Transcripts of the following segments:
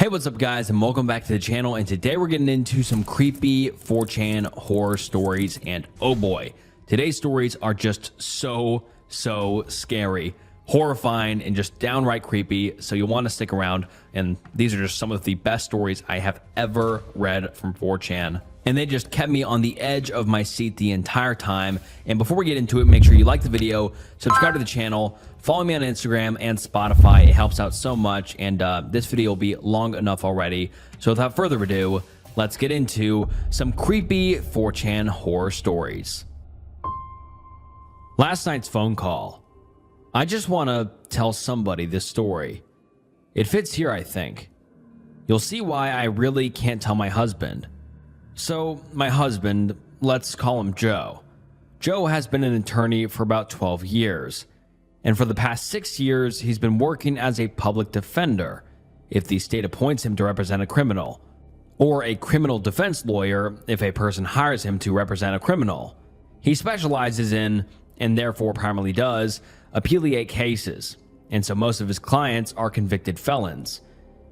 Hey, what's up guys, and welcome back to the channel. And today we're getting into some creepy 4chan horror stories, and oh boy, today's stories are just so scary, horrifying, and just downright creepy, so you'll want to stick around. And these are just some of the best stories I have ever read from 4chan, and they just kept me on the edge of my seat the entire time. And before we get into it, make sure you like the video, subscribe to the channel, follow me on Instagram and Spotify. It helps out so much, and this video will be long enough already. So without further ado, let's get into some creepy 4chan horror stories. Last night's phone call. I just want to tell somebody this story. It fits here, I think. You'll see why I really can't tell my husband. So my husband, let's call him Joe. Joe has been an attorney for about 12 years. And for the past 6 years, he's been working as a public defender if the state appoints him to represent a criminal, or a criminal defense lawyer if a person hires him to represent a criminal. He specializes in, and therefore primarily does, appellate cases, and so most of his clients are convicted felons.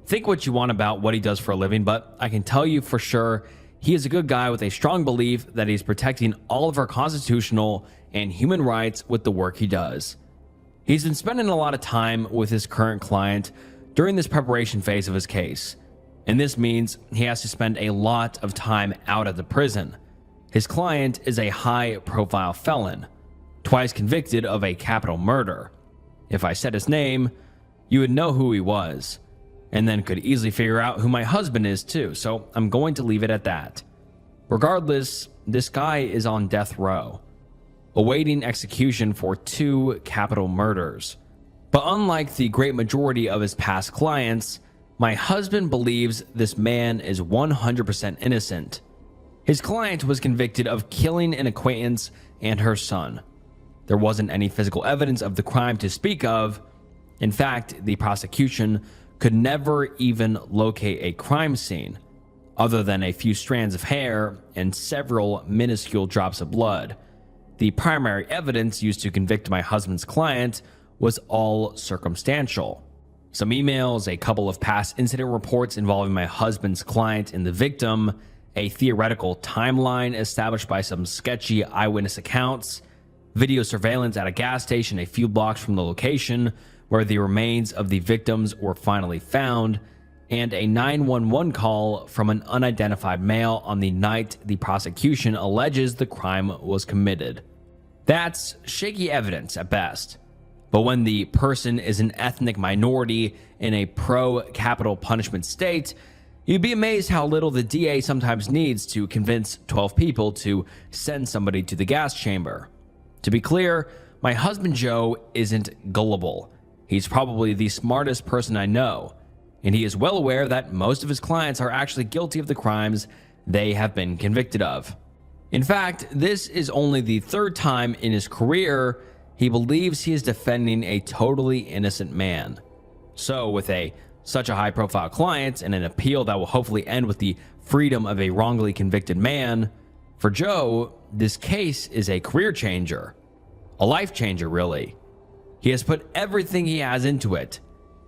Think what you want about what he does for a living, but I can tell you for sure he is a good guy with a strong belief that he's protecting all of our constitutional and human rights with the work he does. He's been spending a lot of time with his current client during this preparation phase of his case, and this means he has to spend a lot of time out of the prison. His client is a high-profile felon, twice convicted of a capital murder. If I said his name, you would know who he was, and then could easily figure out who my husband is too, so I'm going to leave it at that. Regardless, this guy is on death row, awaiting execution for 2 capital murders. But unlike the great majority of his past clients, my husband believes this man is 100% innocent. His client was convicted of killing an acquaintance and her son. There wasn't any physical evidence of the crime to speak of. In fact, the prosecution could never even locate a crime scene, other than a few strands of hair and several minuscule drops of blood. The primary evidence used to convict my husband's client was all circumstantial. Some emails, a couple of past incident reports involving my husband's client and the victim, a theoretical timeline established by some sketchy eyewitness accounts, video surveillance at a gas station a few blocks from the location where the remains of the victims were finally found, and a 911 call from an unidentified male on the night the prosecution alleges the crime was committed. That's shaky evidence at best, but when the person is an ethnic minority in a pro-capital punishment state, you'd be amazed how little the DA sometimes needs to convince 12 people to send somebody to the gas chamber. To be clear, my husband Joe isn't gullible. He's probably the smartest person I know, and he is well aware that most of his clients are actually guilty of the crimes they have been convicted of. In fact, this is only the 3rd time in his career he believes he is defending a totally innocent man. So with such a high-profile client and an appeal that will hopefully end with the freedom of a wrongly convicted man, for Joe, this case is a career changer, a life changer really. He has put everything he has into it,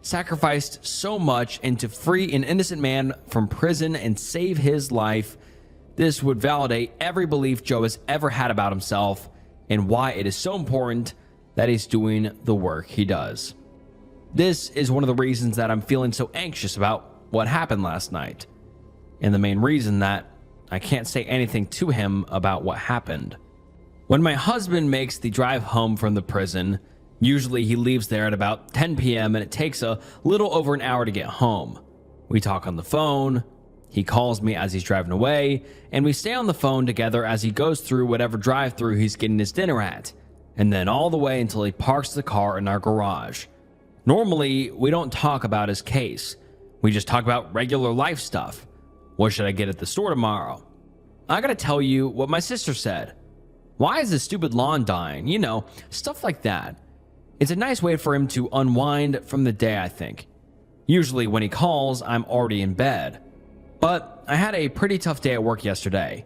sacrificed so much, and to free an innocent man from prison and save his life. This would validate every belief Joe has ever had about himself and why it is so important that he's doing the work he does. This is one of the reasons that I'm feeling so anxious about what happened last night, and the main reason that I can't say anything to him about what happened. When my husband makes the drive home from the prison, usually he leaves there at about 10 p.m. and it takes a little over an hour to get home. We talk on the phone, he calls me as he's driving away, and we stay on the phone together as he goes through whatever drive-thru he's getting his dinner at, and then all the way until he parks the car in our garage. Normally, we don't talk about his case. We just talk about regular life stuff. What should I get at the store tomorrow? I gotta tell you what my sister said. Why is this stupid lawn dying? You know, stuff like that. It's a nice way for him to unwind from the day, I think. Usually when he calls, I'm already in bed. But I had a pretty tough day at work yesterday,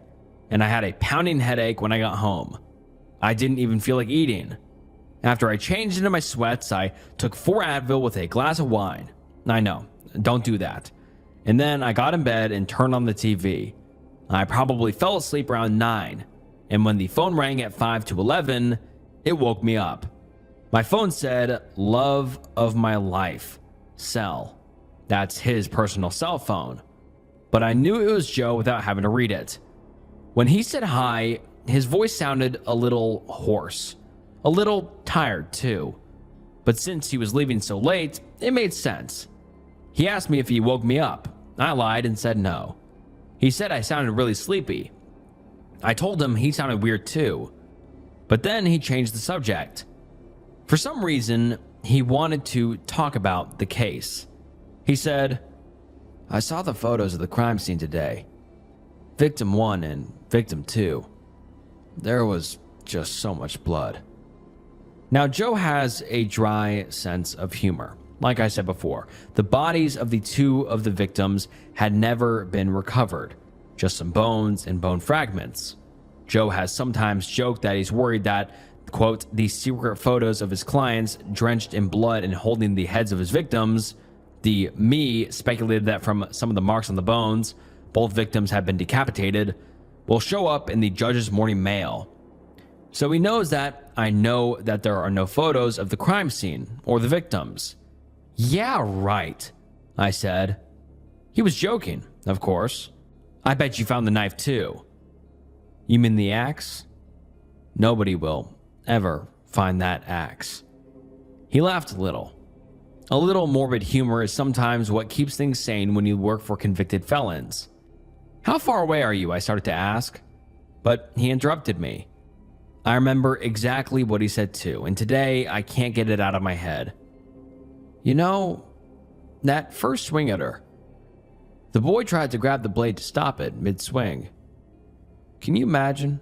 and I had a pounding headache when I got home. I didn't even feel like eating. After I changed into my sweats, I took 4 Advil with a glass of wine. I know, don't do that. And then I got in bed and turned on the TV. I probably fell asleep around 9, and when the phone rang at 5 to 11, it woke me up. My phone said, "Love of my life, Cell." That's his personal cell phone. But I knew it was Joe without having to read it. When he said hi, his voice sounded a little hoarse. A little tired too. But since he was leaving so late, it made sense. He asked me if he woke me up. I lied and said no. He said I sounded really sleepy. I told him he sounded weird too. But then he changed the subject. For some reason, he wanted to talk about the case. He said, "I saw the photos of the crime scene today. Victim 1 and Victim 2. There was just so much blood." Now, Joe has a dry sense of humor. Like I said before, the bodies of the two of the victims had never been recovered, just some bones and bone fragments. Joe has sometimes joked that he's worried that, quote, "the secret photos of his clients drenched in blood and holding the heads of his victims." The Me speculated that from some of the marks on the bones, both victims had been decapitated, will show up in the judge's morning mail. So he knows that I know that there are no photos of the crime scene or the victims. "Yeah, right," I said. He was joking, of course. "I bet you found the knife too." "You mean the axe?" "Nobody will ever find that axe." He laughed a little. A little morbid humor is sometimes what keeps things sane when you work for convicted felons. "How far away are you?" I started to ask, but he interrupted me. I remember exactly what he said too, and today I can't get it out of my head. "You know, that first swing at her, the boy tried to grab the blade to stop it mid-swing. Can you imagine?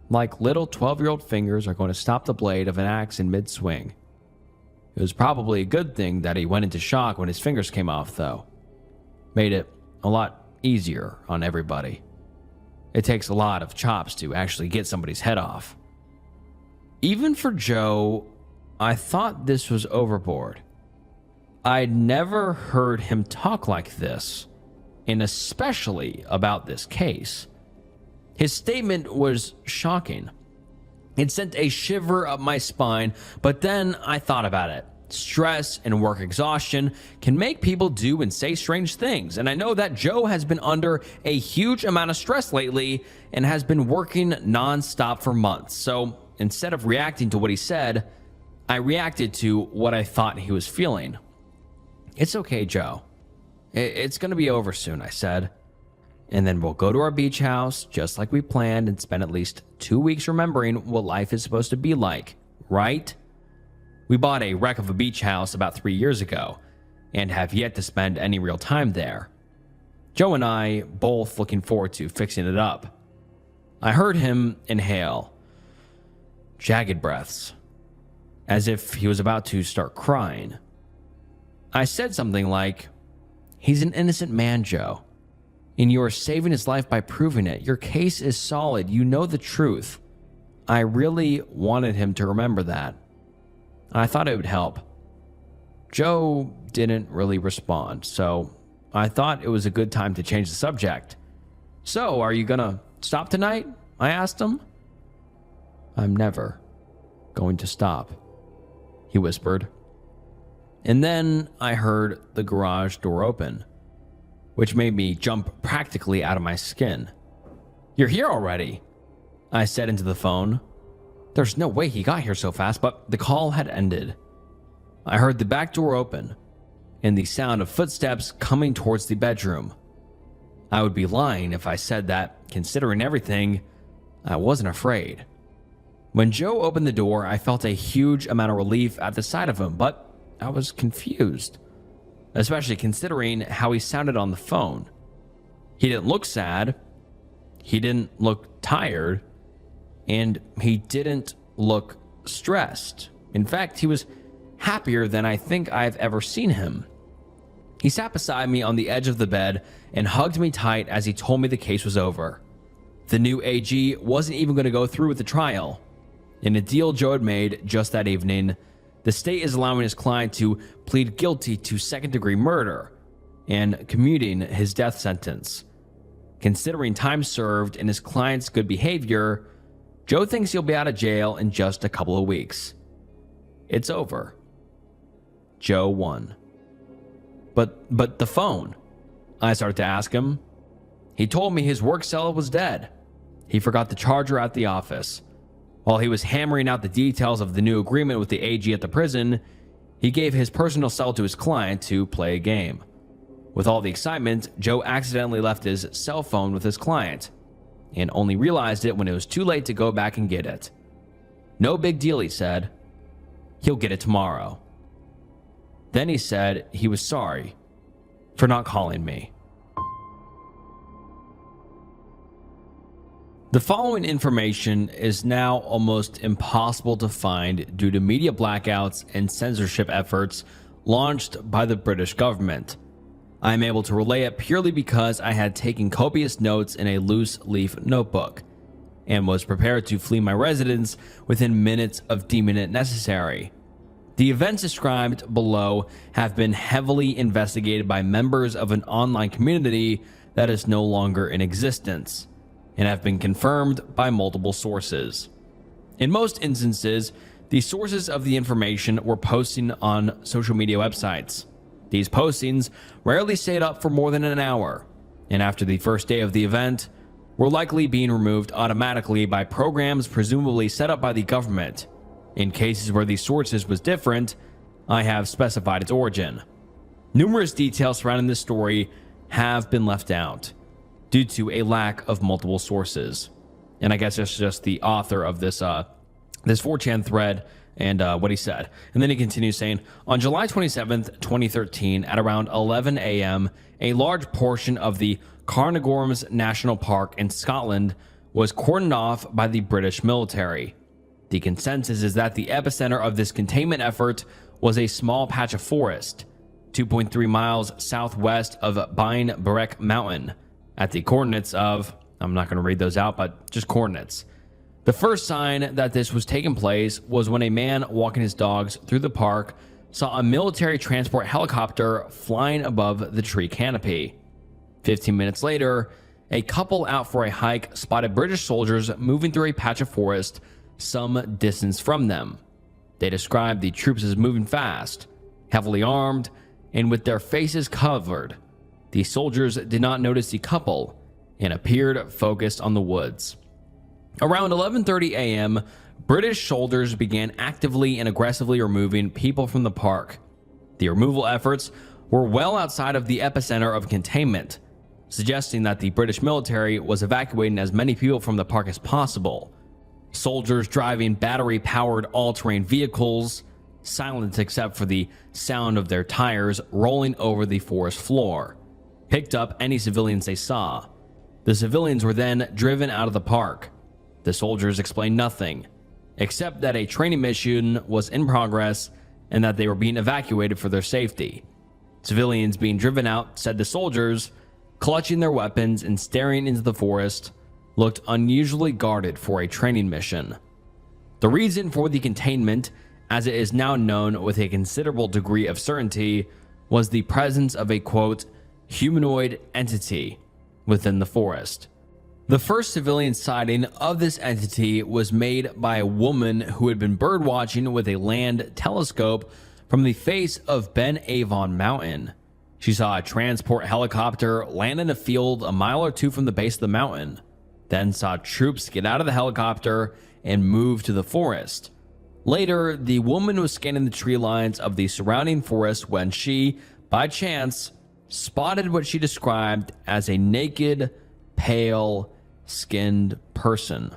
Like little 12-year-old fingers are going to stop the blade of an axe in mid-swing. It was probably a good thing that he went into shock when his fingers came off, though. Made it a lot easier on everybody. It takes a lot of chops to actually get somebody's head off." Even for Joe, I thought this was overboard. I'd never heard him talk like this, and especially about this case. His statement was shocking. It sent a shiver up my spine, but then I thought about it. Stress and work exhaustion can make people do and say strange things, and I know that Joe has been under a huge amount of stress lately and has been working non-stop for months. So instead of reacting to what he said, I reacted to what I thought he was feeling. "It's okay, Joe. It's going to be over soon," I said. "And then we'll go to our beach house, just like we planned, and spend at least 2 weeks remembering what life is supposed to be like, right? We bought a wreck of a beach house about 3 years ago, and have yet to spend any real time there. Joe and I both looking forward to fixing it up." I heard him inhale, jagged breaths, as if he was about to start crying. I said something like, "He's an innocent man, Joe. And you are saving his life by proving it. Your case is solid. You know the truth." I really wanted him to remember that. I thought it would help. Joe didn't really respond, so I thought it was a good time to change the subject. "So, are you gonna stop tonight?" I asked him. "I'm never going to stop," he whispered. And then I heard the garage door open, which made me jump practically out of my skin. "You're here already," I said into the phone. There's no way he got here so fast, but the call had ended. I heard the back door open and the sound of footsteps coming towards the bedroom. I would be lying if I said that, considering everything, I wasn't afraid. When Joe opened the door, I felt a huge amount of relief at the sight of him, but I was confused, especially considering how he sounded on the phone. He didn't look sad, he didn't look tired, and he didn't look stressed. In fact, he was happier than I think I've ever seen him. He sat beside me on the edge of the bed and hugged me tight as he told me the case was over. The new AG wasn't even going to go through with the trial. In a deal Joe had made just that evening, the state is allowing his client to plead guilty to second-degree murder, and commuting his death sentence. Considering time served and his client's good behavior, Joe thinks he'll be out of jail in just a couple of weeks. It's over. Joe won. But the phone? I started to ask him. He told me his work cell was dead. He forgot the charger at the office. While he was hammering out the details of the new agreement with the AG at the prison, he gave his personal cell to his client to play a game. With all the excitement, Joe accidentally left his cell phone with his client and only realized it when it was too late to go back and get it. No big deal, he said. He'll get it tomorrow. Then he said he was sorry for not calling me. The following information is now almost impossible to find due to media blackouts and censorship efforts launched by the British government. I am able to relay it purely because I had taken copious notes in a loose leaf notebook and was prepared to flee my residence within minutes of deeming it necessary. The events described below have been heavily investigated by members of an online community that is no longer in existence and have been confirmed by multiple sources. In most instances, the sources of the information were posting on social media websites. These postings rarely stayed up for more than an hour, and after the first day of the event, were likely being removed automatically by programs presumably set up by the government. In cases where the sources was different, I have specified its origin. Numerous details surrounding this story have been left out due to a lack of multiple sources. And I guess it's just the author of this 4chan thread and what he said. And then he continues saying, on July 27th, 2013, at around 11 a.m., a large portion of the Cairngorms National Park in Scotland was cordoned off by the British military. The consensus is that the epicenter of this containment effort was a small patch of forest, 2.3 miles southwest of Spine-tingling Mountain, at the coordinates of, I'm not going to read those out, but just coordinates. The first sign that this was taking place was when a man walking his dogs through the park saw a military transport helicopter flying above the tree canopy. 15 minutes later, a couple out for a hike spotted British soldiers moving through a patch of forest some distance from them. They described the troops as moving fast, heavily armed, and with their faces covered. The soldiers did not notice the couple and appeared focused on the woods. Around 11:30 a.m., British soldiers began actively and aggressively removing people from the park. The removal efforts were well outside of the epicenter of containment, suggesting that the British military was evacuating as many people from the park as possible. Soldiers driving battery-powered all-terrain vehicles, silent except for the sound of their tires rolling over the forest floor, picked up any civilians they saw. The civilians were then driven out of the park. The soldiers explained nothing, except that a training mission was in progress and that they were being evacuated for their safety. Civilians being driven out said the soldiers, clutching their weapons and staring into the forest, looked unusually guarded for a training mission. The reason for the containment, as it is now known with a considerable degree of certainty, was the presence of a, quote, humanoid entity within the forest. The first civilian sighting of this entity was made by a woman who had been birdwatching with a land telescope from the face of Ben Avon Mountain. She saw a transport helicopter land in a field a mile or two from the base of the mountain, then saw troops get out of the helicopter and move to the forest. Later, the woman was scanning the tree lines of the surrounding forest when she, by chance, spotted what she described as a naked, pale, skinned person.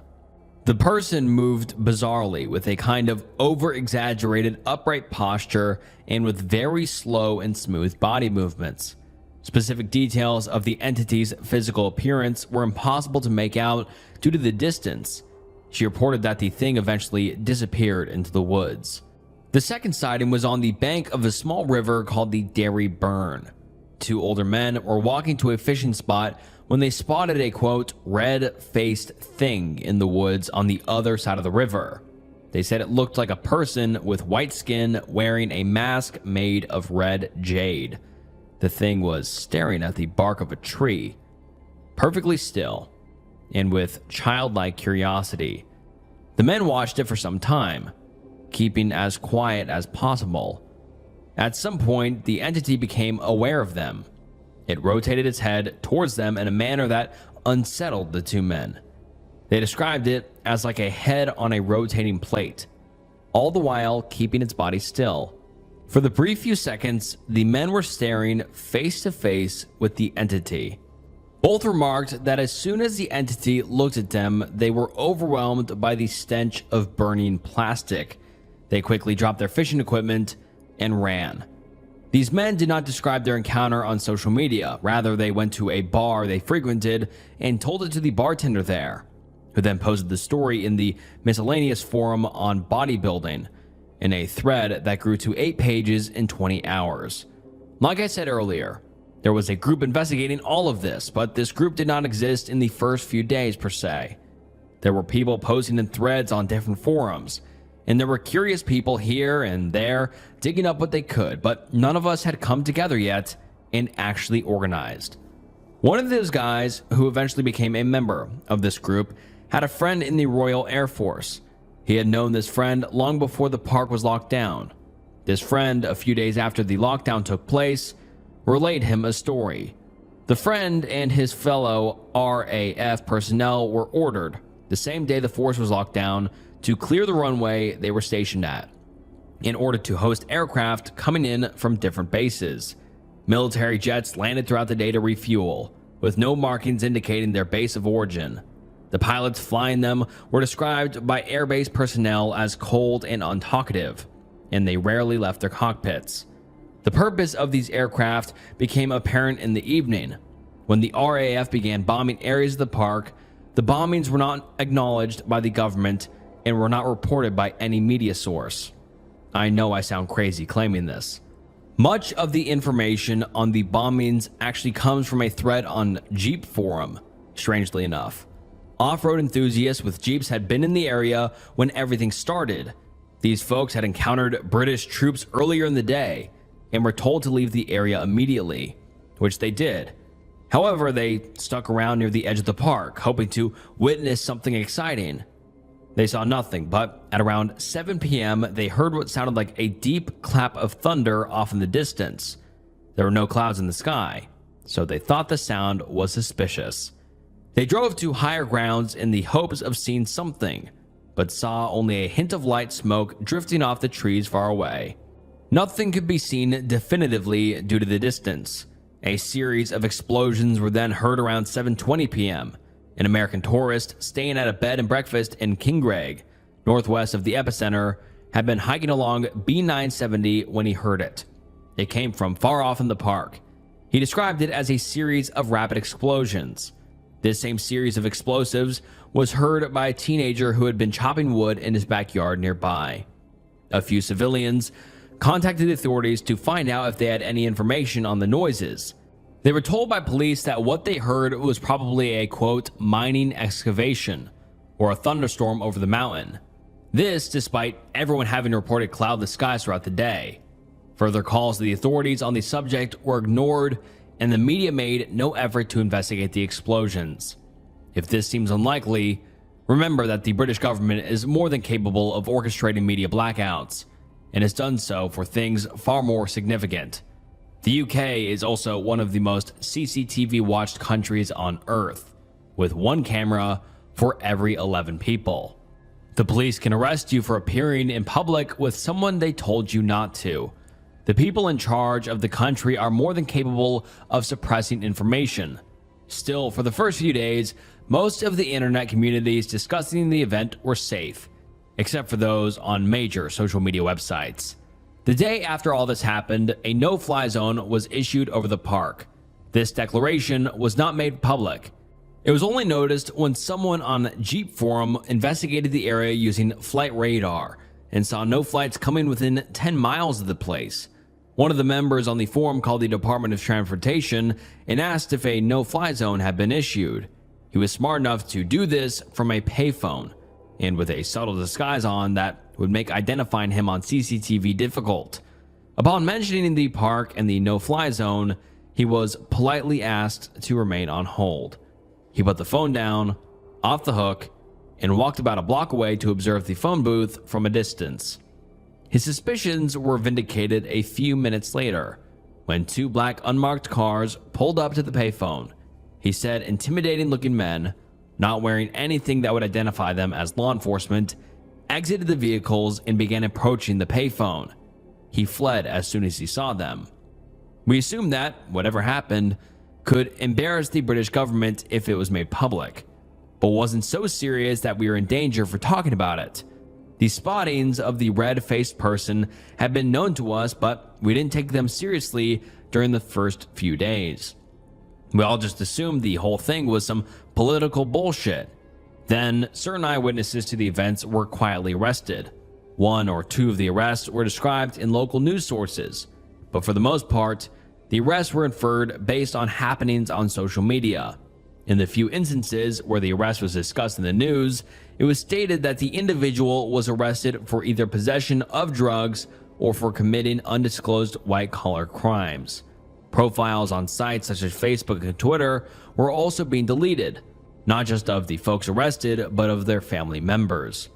The person moved bizarrely with a kind of over-exaggerated upright posture and with very slow and smooth body movements. Specific details of the entity's physical appearance were impossible to make out due to the distance. She reported that the thing eventually disappeared into the woods. The second sighting was on the bank of a small river called the Derry Burn. Two older men were walking to a fishing spot when they spotted a, quote, red-faced thing in the woods on the other side of the river. They said it looked like a person with white skin wearing a mask made of red jade. The thing was staring at the bark of a tree, perfectly still, and with childlike curiosity. The men watched it for some time, keeping as quiet as possible. At some point, the entity became aware of them. It rotated its head towards them in a manner that unsettled the two men. They described it as like a head on a rotating plate, all the while keeping its body still. For the brief few seconds, the men were staring face to face with the entity. Both remarked that as soon as the entity looked at them, they were overwhelmed by the stench of burning plastic. They quickly dropped their fishing equipment and ran. These men did not describe their encounter on social media. Rather, they went to a bar they frequented and told it to the bartender there, who then posted the story in the miscellaneous forum on bodybuilding, in a thread that grew to 8 pages in 20 hours. Like I said earlier, there was a group investigating all of this, but this group did not exist in the first few days per se. There were people posting in threads on different forums, and there were curious people here and there digging up what they could, but none of us had come together yet and actually organized. One of those guys, who eventually became a member of this group, had a friend in the Royal Air Force. He had known this friend long before the park was locked down. This friend, a few days after the lockdown took place, relayed him a story. The friend and his fellow RAF personnel were ordered, the same day the force was locked down, to clear the runway they were stationed at, in order to host aircraft coming in from different bases. Military jets landed throughout the day to refuel, with no markings indicating their base of origin. The pilots flying them were described by airbase personnel as cold and untalkative, and they rarely left their cockpits. The purpose of these aircraft became apparent in the evening. When the RAF began bombing areas of the park, the bombings were not acknowledged by the government and were not reported by any media source. I know I sound crazy claiming this. Much of the information on the bombings actually comes from a thread on Jeep forum, strangely enough. Off-road enthusiasts with Jeeps had been in the area when everything started. These folks had encountered British troops earlier in the day and were told to leave the area immediately, which they did. However, they stuck around near the edge of the park, hoping to witness something exciting. They saw nothing, but at around 7 p.m., they heard what sounded like a deep clap of thunder off in the distance. There were no clouds in the sky, so they thought the sound was suspicious. They drove to higher grounds in the hopes of seeing something, but saw only a hint of light smoke drifting off the trees far away. Nothing could be seen definitively due to the distance. A series of explosions were then heard around 7:20 p.m. An American tourist staying at a bed and breakfast in Kingreg, northwest of the epicenter, had been hiking along B970 when he heard it. It came from far off in the park. He described it as a series of rapid explosions. This same series of explosives was heard by a teenager who had been chopping wood in his backyard nearby. A few civilians contacted the authorities to find out if they had any information on the noises. They were told by police that what they heard was probably a, quote, mining excavation or a thunderstorm over the mountain. This despite everyone having reported cloudless skies throughout the day. Further calls to the authorities on the subject were ignored, and the media made no effort to investigate the explosions. If this seems unlikely, remember that the British government is more than capable of orchestrating media blackouts, and has done so for things far more significant. The UK is also one of the most CCTV watched countries on Earth, with one camera for every 11 people. The police can arrest you for appearing in public with someone they told you not to. The people in charge of the country are more than capable of suppressing information. Still, for the first few days, most of the internet communities discussing the event were safe, except for those on major social media websites. The day after all this happened, a no-fly zone was issued over the park. This declaration was not made public. It was only noticed when someone on Jeep Forum investigated the area using flight radar and saw no flights coming within 10 miles of the place. One of the members on the forum called the Department of Transportation and asked if a no-fly zone had been issued. He was smart enough to do this from a payphone, and with a subtle disguise on that would make identifying him on CCTV difficult. Upon mentioning the park and the no-fly zone, he was politely asked to remain on hold. He put the phone down, off the hook, and walked about a block away to observe the phone booth from a distance. His suspicions were vindicated a few minutes later when two black unmarked cars pulled up to the payphone. He said intimidating-looking men, not wearing anything that would identify them as law enforcement, exited the vehicles and began approaching the payphone. He fled as soon as he saw them. We assumed that, whatever happened, could embarrass the British government if it was made public, but wasn't so serious that we were in danger for talking about it. The spottings of the red-faced person had been known to us, but we didn't take them seriously during the first few days. We all just assumed the whole thing was some political bullshit. Then, certain eyewitnesses to the events were quietly arrested. One or two of the arrests were described in local news sources, but for the most part, the arrests were inferred based on happenings on social media. In the few instances where the arrest was discussed in the news, it was stated that the individual was arrested for either possession of drugs or for committing undisclosed white-collar crimes. Profiles on sites such as Facebook and Twitter were also being deleted, not just of the folks arrested, but of their family members.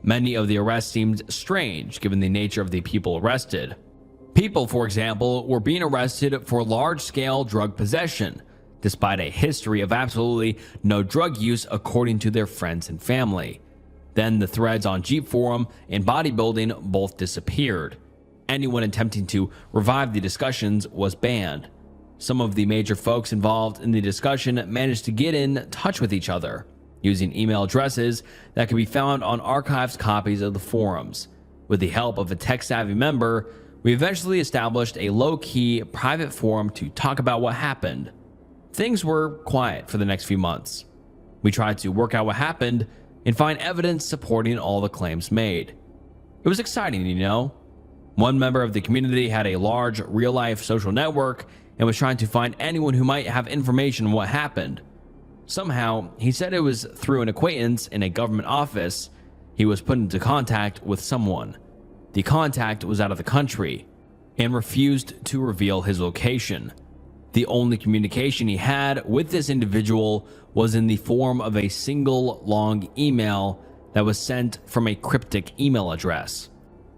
Many of the arrests seemed strange given the nature of the people arrested. People, for example, were being arrested for large-scale drug possession, despite a history of absolutely no drug use according to their friends and family. Then the threads on Jeep Forum and bodybuilding both disappeared. Anyone attempting to revive the discussions was banned. Some of the major folks involved in the discussion managed to get in touch with each other, using email addresses that could be found on archived copies of the forums. With the help of a tech-savvy member, we eventually established a low-key private forum to talk about what happened. Things were quiet for the next few months. We tried to work out what happened and find evidence supporting all the claims made. It was exciting, you know? One member of the community had a large real-life social network and was trying to find anyone who might have information on what happened. Somehow, he said it was through an acquaintance in a government office he was put into contact with someone. The contact was out of the country and refused to reveal his location. The only communication he had with this individual was in the form of a single long email that was sent from a cryptic email address.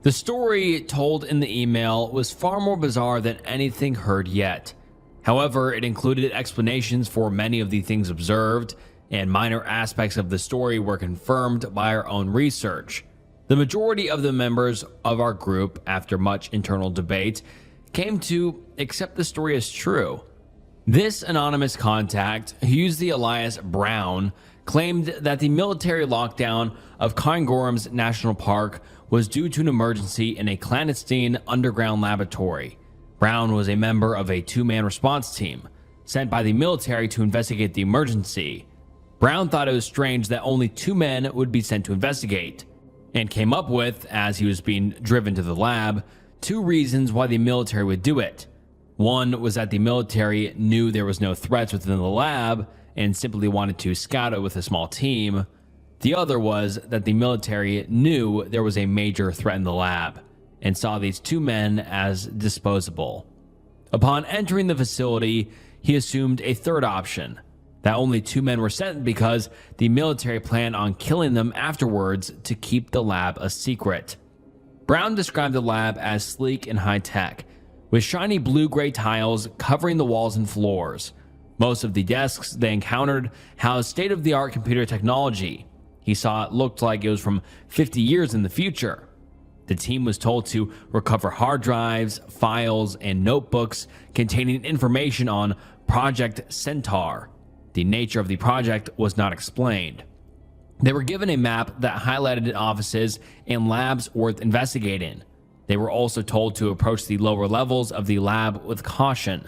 The story told in the email was far more bizarre than anything heard yet. However, it included explanations for many of the things observed, and minor aspects of the story were confirmed by our own research. The majority of the members of our group, after much internal debate, came to accept the story as true. This anonymous contact, who used the alias Brown, claimed that the military lockdown of Cairngorms National Park was due to an emergency in a clandestine underground laboratory. Brown was a member of a two-man response team sent by the military to investigate the emergency. Brown thought it was strange that only two men would be sent to investigate, and came up with, as he was being driven to the lab, two reasons why the military would do it. One was that the military knew there was no threats within the lab and simply wanted to scout it with a small team. The other was that the military knew there was a major threat in the lab and saw these two men as disposable. Upon entering the facility, he assumed a third option, that only two men were sent because the military planned on killing them afterwards to keep the lab a secret. Brown described the lab as sleek and high-tech, with shiny blue-gray tiles covering the walls and floors. Most of the desks they encountered housed state-of-the-art computer technology. He saw it looked like it was from 50 years in the future. The team was told to recover hard drives, files, and notebooks containing information on Project Centaur. The nature of the project was not explained. They were given a map that highlighted offices and labs worth investigating. They were also told to approach the lower levels of the lab with caution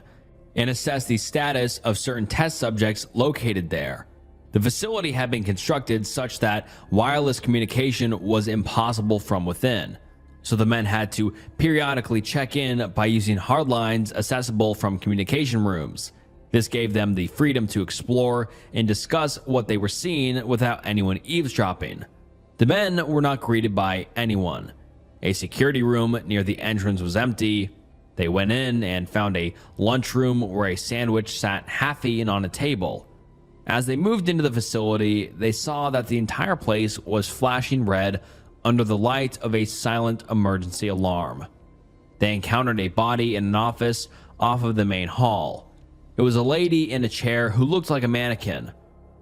and assess the status of certain test subjects located there. The facility had been constructed such that wireless communication was impossible from within, so the men had to periodically check in by using hard lines accessible from communication rooms. This gave them the freedom to explore and discuss what they were seeing without anyone eavesdropping. The men were not greeted by anyone. A security room near the entrance was empty. They went in and found a lunchroom where a sandwich sat half-eaten on a table. As they moved into the facility, they saw that the entire place was flashing red under the light of a silent emergency alarm. They encountered a body in an office off of the main hall. It was a lady in a chair who looked like a mannequin.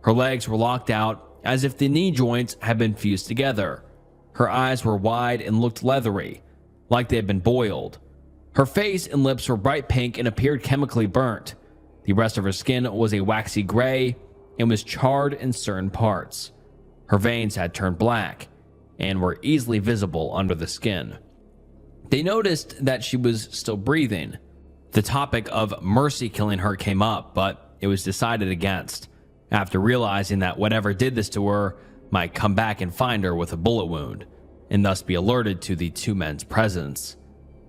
Her legs were locked out as if the knee joints had been fused together. Her eyes were wide and looked leathery, like they had been boiled. Her face and lips were bright pink and appeared chemically burnt. The rest of her skin was a waxy gray and was charred in certain parts. Her veins had turned black and were easily visible under the skin. They noticed that she was still breathing. The topic of mercy killing her came up, but it was decided against, after realizing that whatever did this to her might come back and find her with a bullet wound, and thus be alerted to the two men's presence.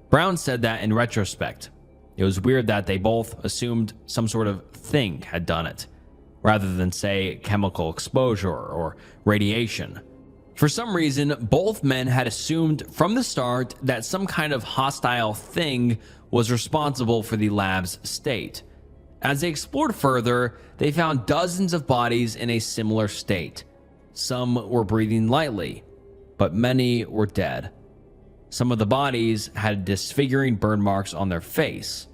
Brown said that in retrospect, it was weird that they both assumed some sort of thing had done it, rather than say chemical exposure or radiation. For some reason, both men had assumed from the start that some kind of hostile thing was responsible for the lab's state. As they explored further, they found dozens of bodies in a similar state. Some were breathing lightly, but many were dead. Some of the bodies had disfiguring burn marks on their face,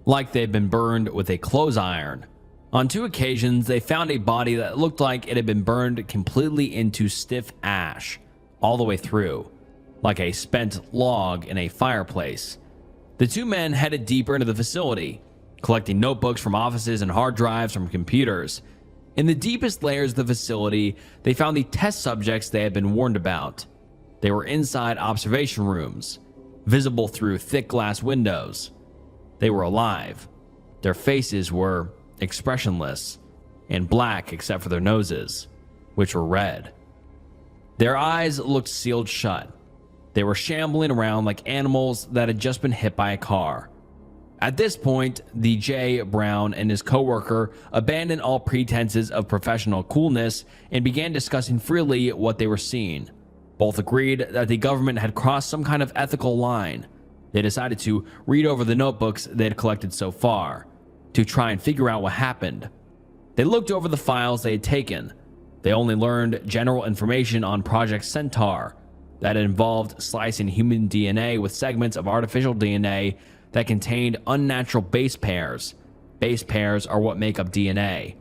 like they had been burned with a clothes iron. On 2 occasions, they found a body that looked like it had been burned completely into stiff ash, all the way through, like a spent log in a fireplace. The 2 men headed deeper into the facility, collecting notebooks from offices and hard drives from computers. In the deepest layers of the facility, they found the test subjects they had been warned about. They were inside observation rooms, visible through thick glass windows. They were alive. Their faces were expressionless and black except for their noses, which were red. Their eyes looked sealed shut. They were shambling around like animals that had just been hit by a car. At this point, the J. Brown and his coworker abandoned all pretenses of professional coolness and began discussing freely what they were seeing. Both agreed that the government had crossed some kind of ethical line. They decided to read over the notebooks they had collected so far, to try and figure out what happened. They looked over the files they had taken. They only learned general information on Project Centaur that involved slicing human DNA with segments of artificial DNA that contained unnatural base pairs. Base pairs are what make up DNA.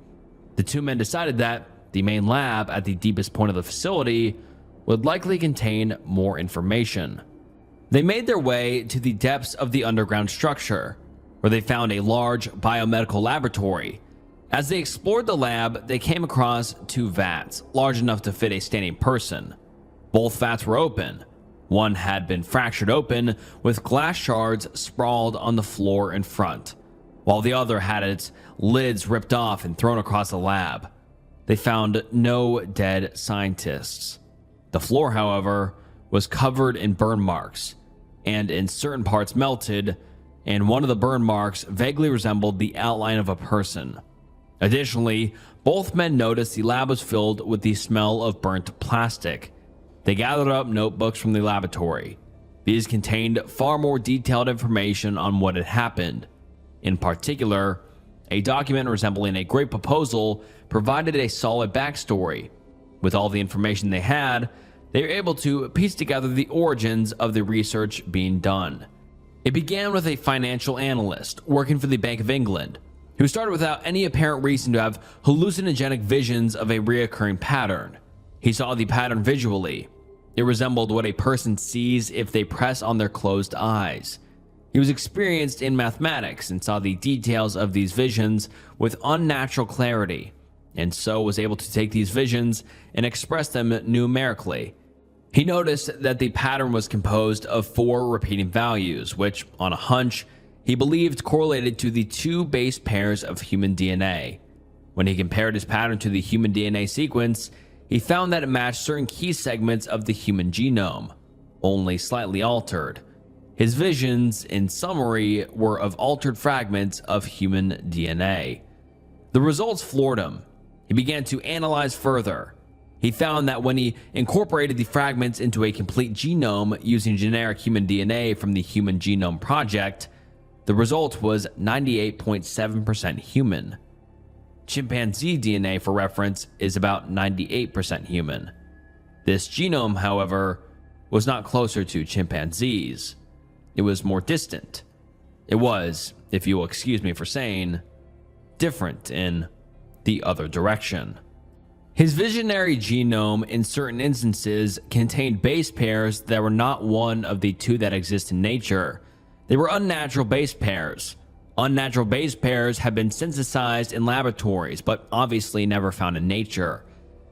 The 2 men decided that the main lab at the deepest point of the facility would likely contain more information. They made their way to the depths of the underground structure, where they found a large biomedical laboratory. As they explored the lab, they came across 2 vats, large enough to fit a standing person. Both vats were open. One had been fractured open, with glass shards sprawled on the floor in front, while the other had its lids ripped off and thrown across the lab. They found no dead scientists. The floor, however, was covered in burn marks, and in certain parts melted, and one of the burn marks vaguely resembled the outline of a person. Additionally, both men noticed the lab was filled with the smell of burnt plastic. They gathered up notebooks from the laboratory. These contained far more detailed information on what had happened. In particular, a document resembling a great proposal provided a solid backstory. With all the information they had, they were able to piece together the origins of the research being done. It began with a financial analyst working for the Bank of England, who started without any apparent reason to have hallucinogenic visions of a reoccurring pattern. He saw the pattern visually. It resembled what a person sees if they press on their closed eyes. He was experienced in mathematics and saw the details of these visions with unnatural clarity, and so was able to take these visions and express them numerically. He noticed that the pattern was composed of 4 repeating values, which, on a hunch, he believed correlated to the 2 base pairs of human DNA. When he compared his pattern to the human DNA sequence, he found that it matched certain key segments of the human genome, only slightly altered. His visions, in summary, were of altered fragments of human DNA. The results floored him. He began to analyze further. He found that when he incorporated the fragments into a complete genome using generic human DNA from the Human Genome Project, The result was 98.7% human. Chimpanzee DNA, for reference, is about 98% human. This genome, however, was not closer to chimpanzees. It was more distant. It was, if you will excuse me for saying, different in the other direction. His visionary genome, in certain instances, contained base pairs that were not one of the two that exist in nature. They were unnatural base pairs. Unnatural base pairs have been synthesized in laboratories, but obviously never found in nature.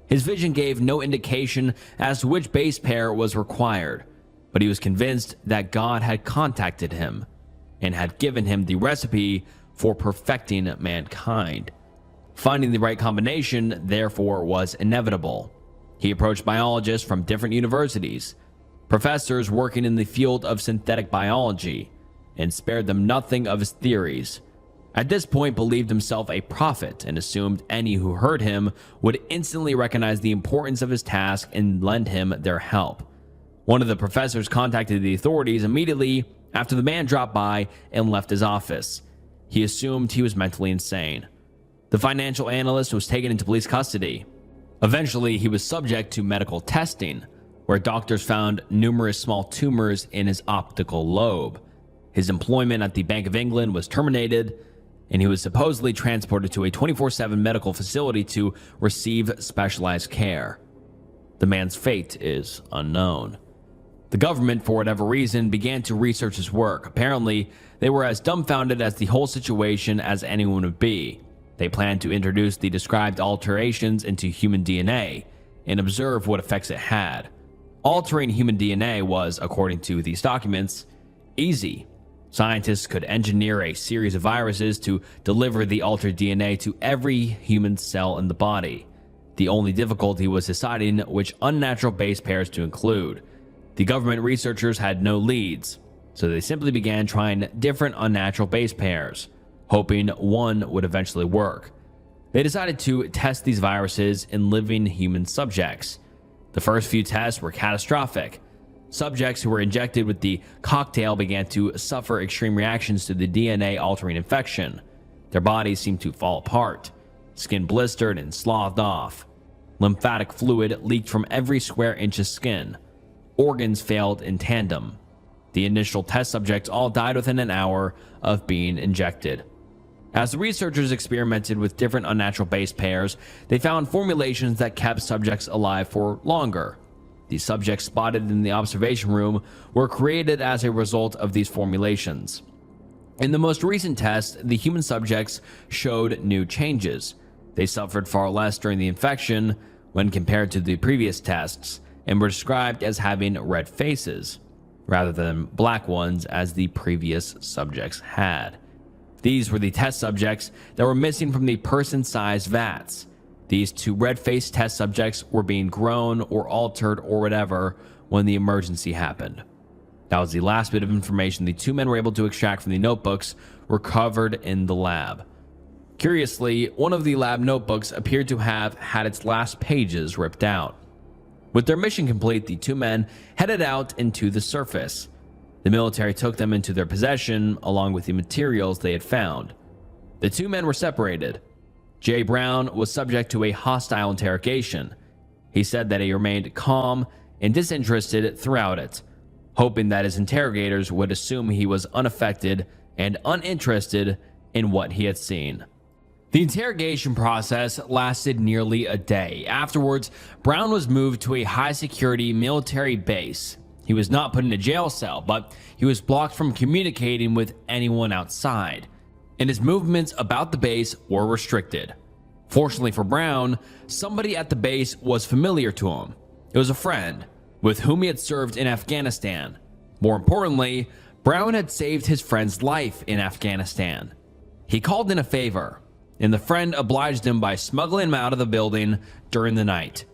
His vision gave no indication as to which base pair was required, but he was convinced that God had contacted him and had given him the recipe for perfecting mankind. Finding the right combination, therefore, was inevitable. He approached biologists from different universities, professors working in the field of synthetic biology, and spared them nothing of his theories. At this point, believed himself a prophet and assumed any who heard him would instantly recognize the importance of his task and lend him their help. One of the professors contacted the authorities immediately after the man dropped by and left his office. He assumed he was mentally insane. The financial analyst was taken into police custody. Eventually, he was subject to medical testing, where doctors found numerous small tumors in his optical lobe. His employment at the Bank of England was terminated, and he was supposedly transported to a 24/7 medical facility to receive specialized care. The man's fate is unknown. The government, for whatever reason, began to research his work. Apparently, they were as dumbfounded as the whole situation as anyone would be. They planned to introduce the described alterations into human DNA and observe what effects it had. Altering human DNA was, according to these documents, easy. Scientists could engineer a series of viruses to deliver the altered DNA to every human cell in the body. The only difficulty was deciding which unnatural base pairs to include. The government researchers had no leads, so they simply began trying different unnatural base pairs, hoping one would eventually work. They decided to test these viruses in living human subjects. The first few tests were catastrophic. Subjects who were injected with the cocktail began to suffer extreme reactions to the DNA-altering infection. Their bodies seemed to fall apart. Skin blistered and sloughed off. Lymphatic fluid leaked from every square inch of skin. Organs failed in tandem. The initial test subjects all died within an hour of being injected. As the researchers experimented with different unnatural base pairs, they found formulations that kept subjects alive for longer. The subjects spotted in the observation room were created as a result of these formulations. In the most recent test, the human subjects showed new changes. They suffered far less during the infection when compared to the previous tests, and were described as having red faces, rather than black ones as the previous subjects had. These were the test subjects that were missing from the person-sized vats. These two red-faced test subjects were being grown or altered or whatever when the emergency happened. That was the last bit of information the two men were able to extract from the notebooks recovered in the lab. Curiously, one of the lab notebooks appeared to have had its last pages ripped out. With their mission complete, the two men headed out into the surface. The military took them into their possession along with the materials they had found. The two men were separated. Jay Brown was subject to a hostile interrogation. He said that he remained calm and disinterested throughout it, hoping that his interrogators would assume he was unaffected and uninterested in what he had seen. The interrogation process lasted nearly a day. Afterwards, Brown was moved to a high-security military base. He was not put in a jail cell, but he was blocked from communicating with anyone outside, and his movements about the base were restricted. Fortunately for Brown, somebody at the base was familiar to him. It was a friend with whom he had served in Afghanistan. More importantly, Brown had saved his friend's life in Afghanistan. He called in a favor, and the friend obliged him by smuggling him out of the building during the night.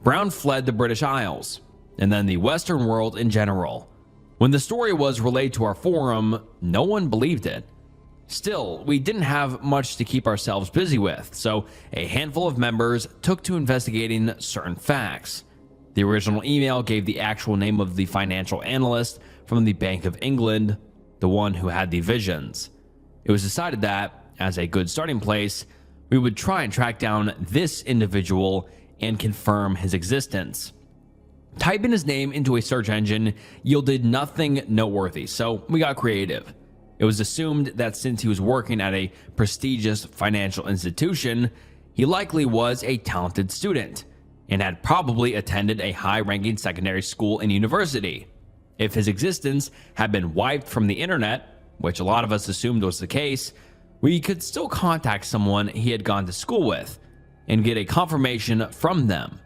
Brown fled the British Isles, and then the Western world in general. When the story was relayed to our forum, no one believed it. Still, we didn't have much to keep ourselves busy with, so a handful of members took to investigating certain facts. The original email gave the actual name of the financial analyst from the Bank of England. the one who had the visions. It was decided that, as a good starting place, we would try and track down this individual and confirm his existence. Typing his name into a search engine yielded nothing noteworthy, so we got creative. It was assumed that since he was working at a prestigious financial institution, he likely was a talented student and had probably attended a high-ranking secondary school and university. If his existence had been wiped from the internet, which a lot of us assumed was the case, we could still contact someone he had gone to school with and get a confirmation from them.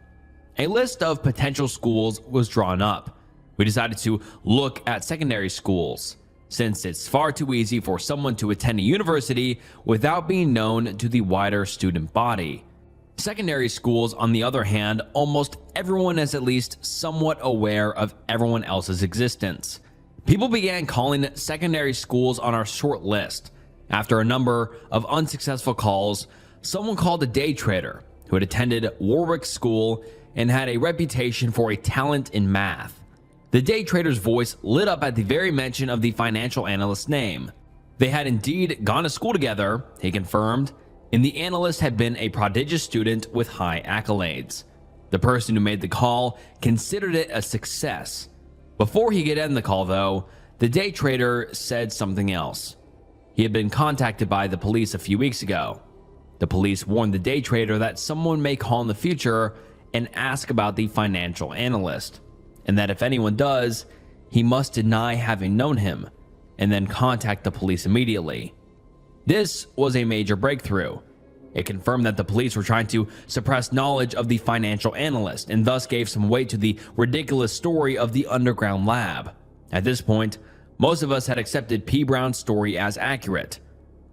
A list of potential schools was drawn up. We decided to look at secondary schools, since it's far too easy for someone to attend a university without being known to the wider student body. Secondary schools, on the other hand, almost everyone is at least somewhat aware of everyone else's existence. People began calling secondary schools on our short list. After a number of unsuccessful calls, someone called a day trader who had attended Warwick School and had a reputation for a talent in math. The day trader's voice lit up at the very mention of the financial analyst's name. They had indeed gone to school together, he confirmed, and the analyst had been a prodigious student with high accolades. The person who made the call considered it a success. Before he could end the call, though, the day trader said something else. He had been contacted by the police a few weeks ago. The police warned the day trader that someone may call in the future and ask about the financial analyst, and that if anyone does, he must deny having known him and then contact the police immediately. This was a major breakthrough. It confirmed that the police were trying to suppress knowledge of the financial analyst and thus gave some weight to the ridiculous story of the underground lab. At this point, most of us had accepted P. Brown's story as accurate.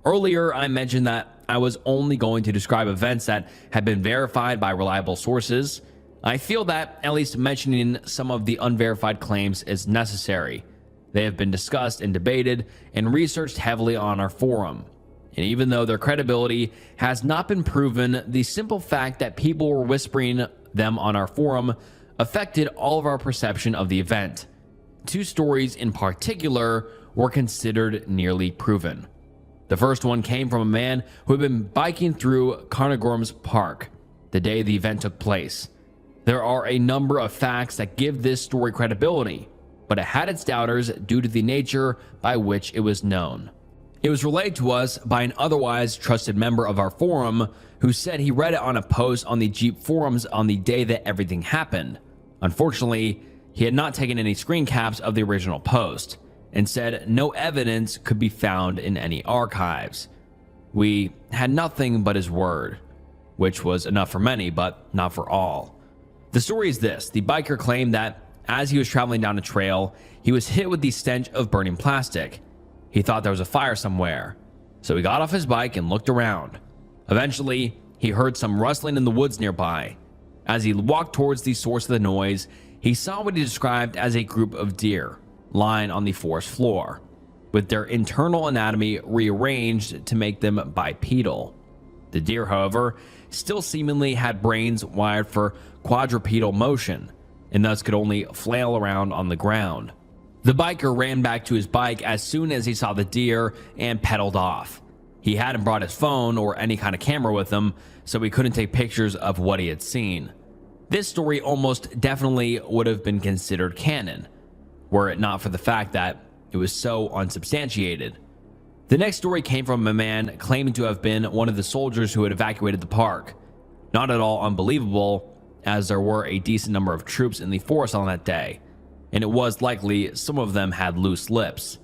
Earlier, I mentioned that I was only going to describe events that had been verified by reliable sources. I feel that at least mentioning some of the unverified claims is necessary. They have been discussed and debated and researched heavily on our forum. And even though their credibility has not been proven, the simple fact that people were whispering them on our forum affected all of our perception of the event. Two stories in particular were considered nearly proven. The first one came from a man who had been biking through Carnegorm's Park the day the event took place. There are a number of facts that give this story credibility, but it had its doubters due to the nature by which it was known. It was relayed to us by an otherwise trusted member of our forum who said he read it on a post on the Jeep forums on the day that everything happened. Unfortunately, he had not taken any screen caps of the original post and said no evidence could be found in any archives. We had nothing but his word, which was enough for many, but not for all. The story is this: the biker claimed that as he was traveling down a trail, he was hit with the stench of burning plastic. He thought there was a fire somewhere, so he got off his bike and looked around. Eventually, he heard some rustling in the woods nearby. As he walked towards the source of the noise, he saw what he described as a group of deer lying on the forest floor, with their internal anatomy rearranged to make them bipedal. The deer, however, still seemingly had brains wired for quadrupedal motion, and thus could only flail around on the ground. The biker ran back to his bike as soon as he saw the deer and pedaled off. He hadn't brought his phone or any kind of camera with him, so he couldn't take pictures of what he had seen. This story almost definitely would have been considered canon, were it not for the fact that it was so unsubstantiated. The next story came from a man claiming to have been one of the soldiers who had evacuated the park. Not at all unbelievable, as there were a decent number of troops in the forest on that day, and it was likely some of them had loose lips.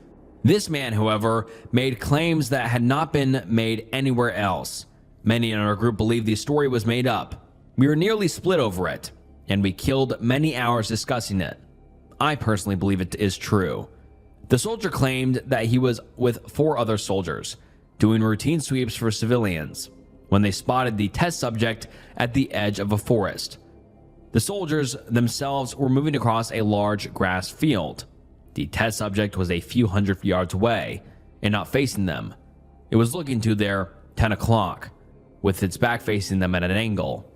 This man, however, made claims that had not been made anywhere else. Many in our group believed the story was made up. We were nearly split over it, and we killed many hours discussing it. I personally believe it is true. The soldier claimed that he was with 4 other soldiers, doing routine sweeps for civilians, when they spotted the test subject at the edge of a forest. The soldiers themselves were moving across a large grass field. The test subject was a few hundred yards away and not facing them. It was looking to their 10 o'clock, with its back facing them at an angle.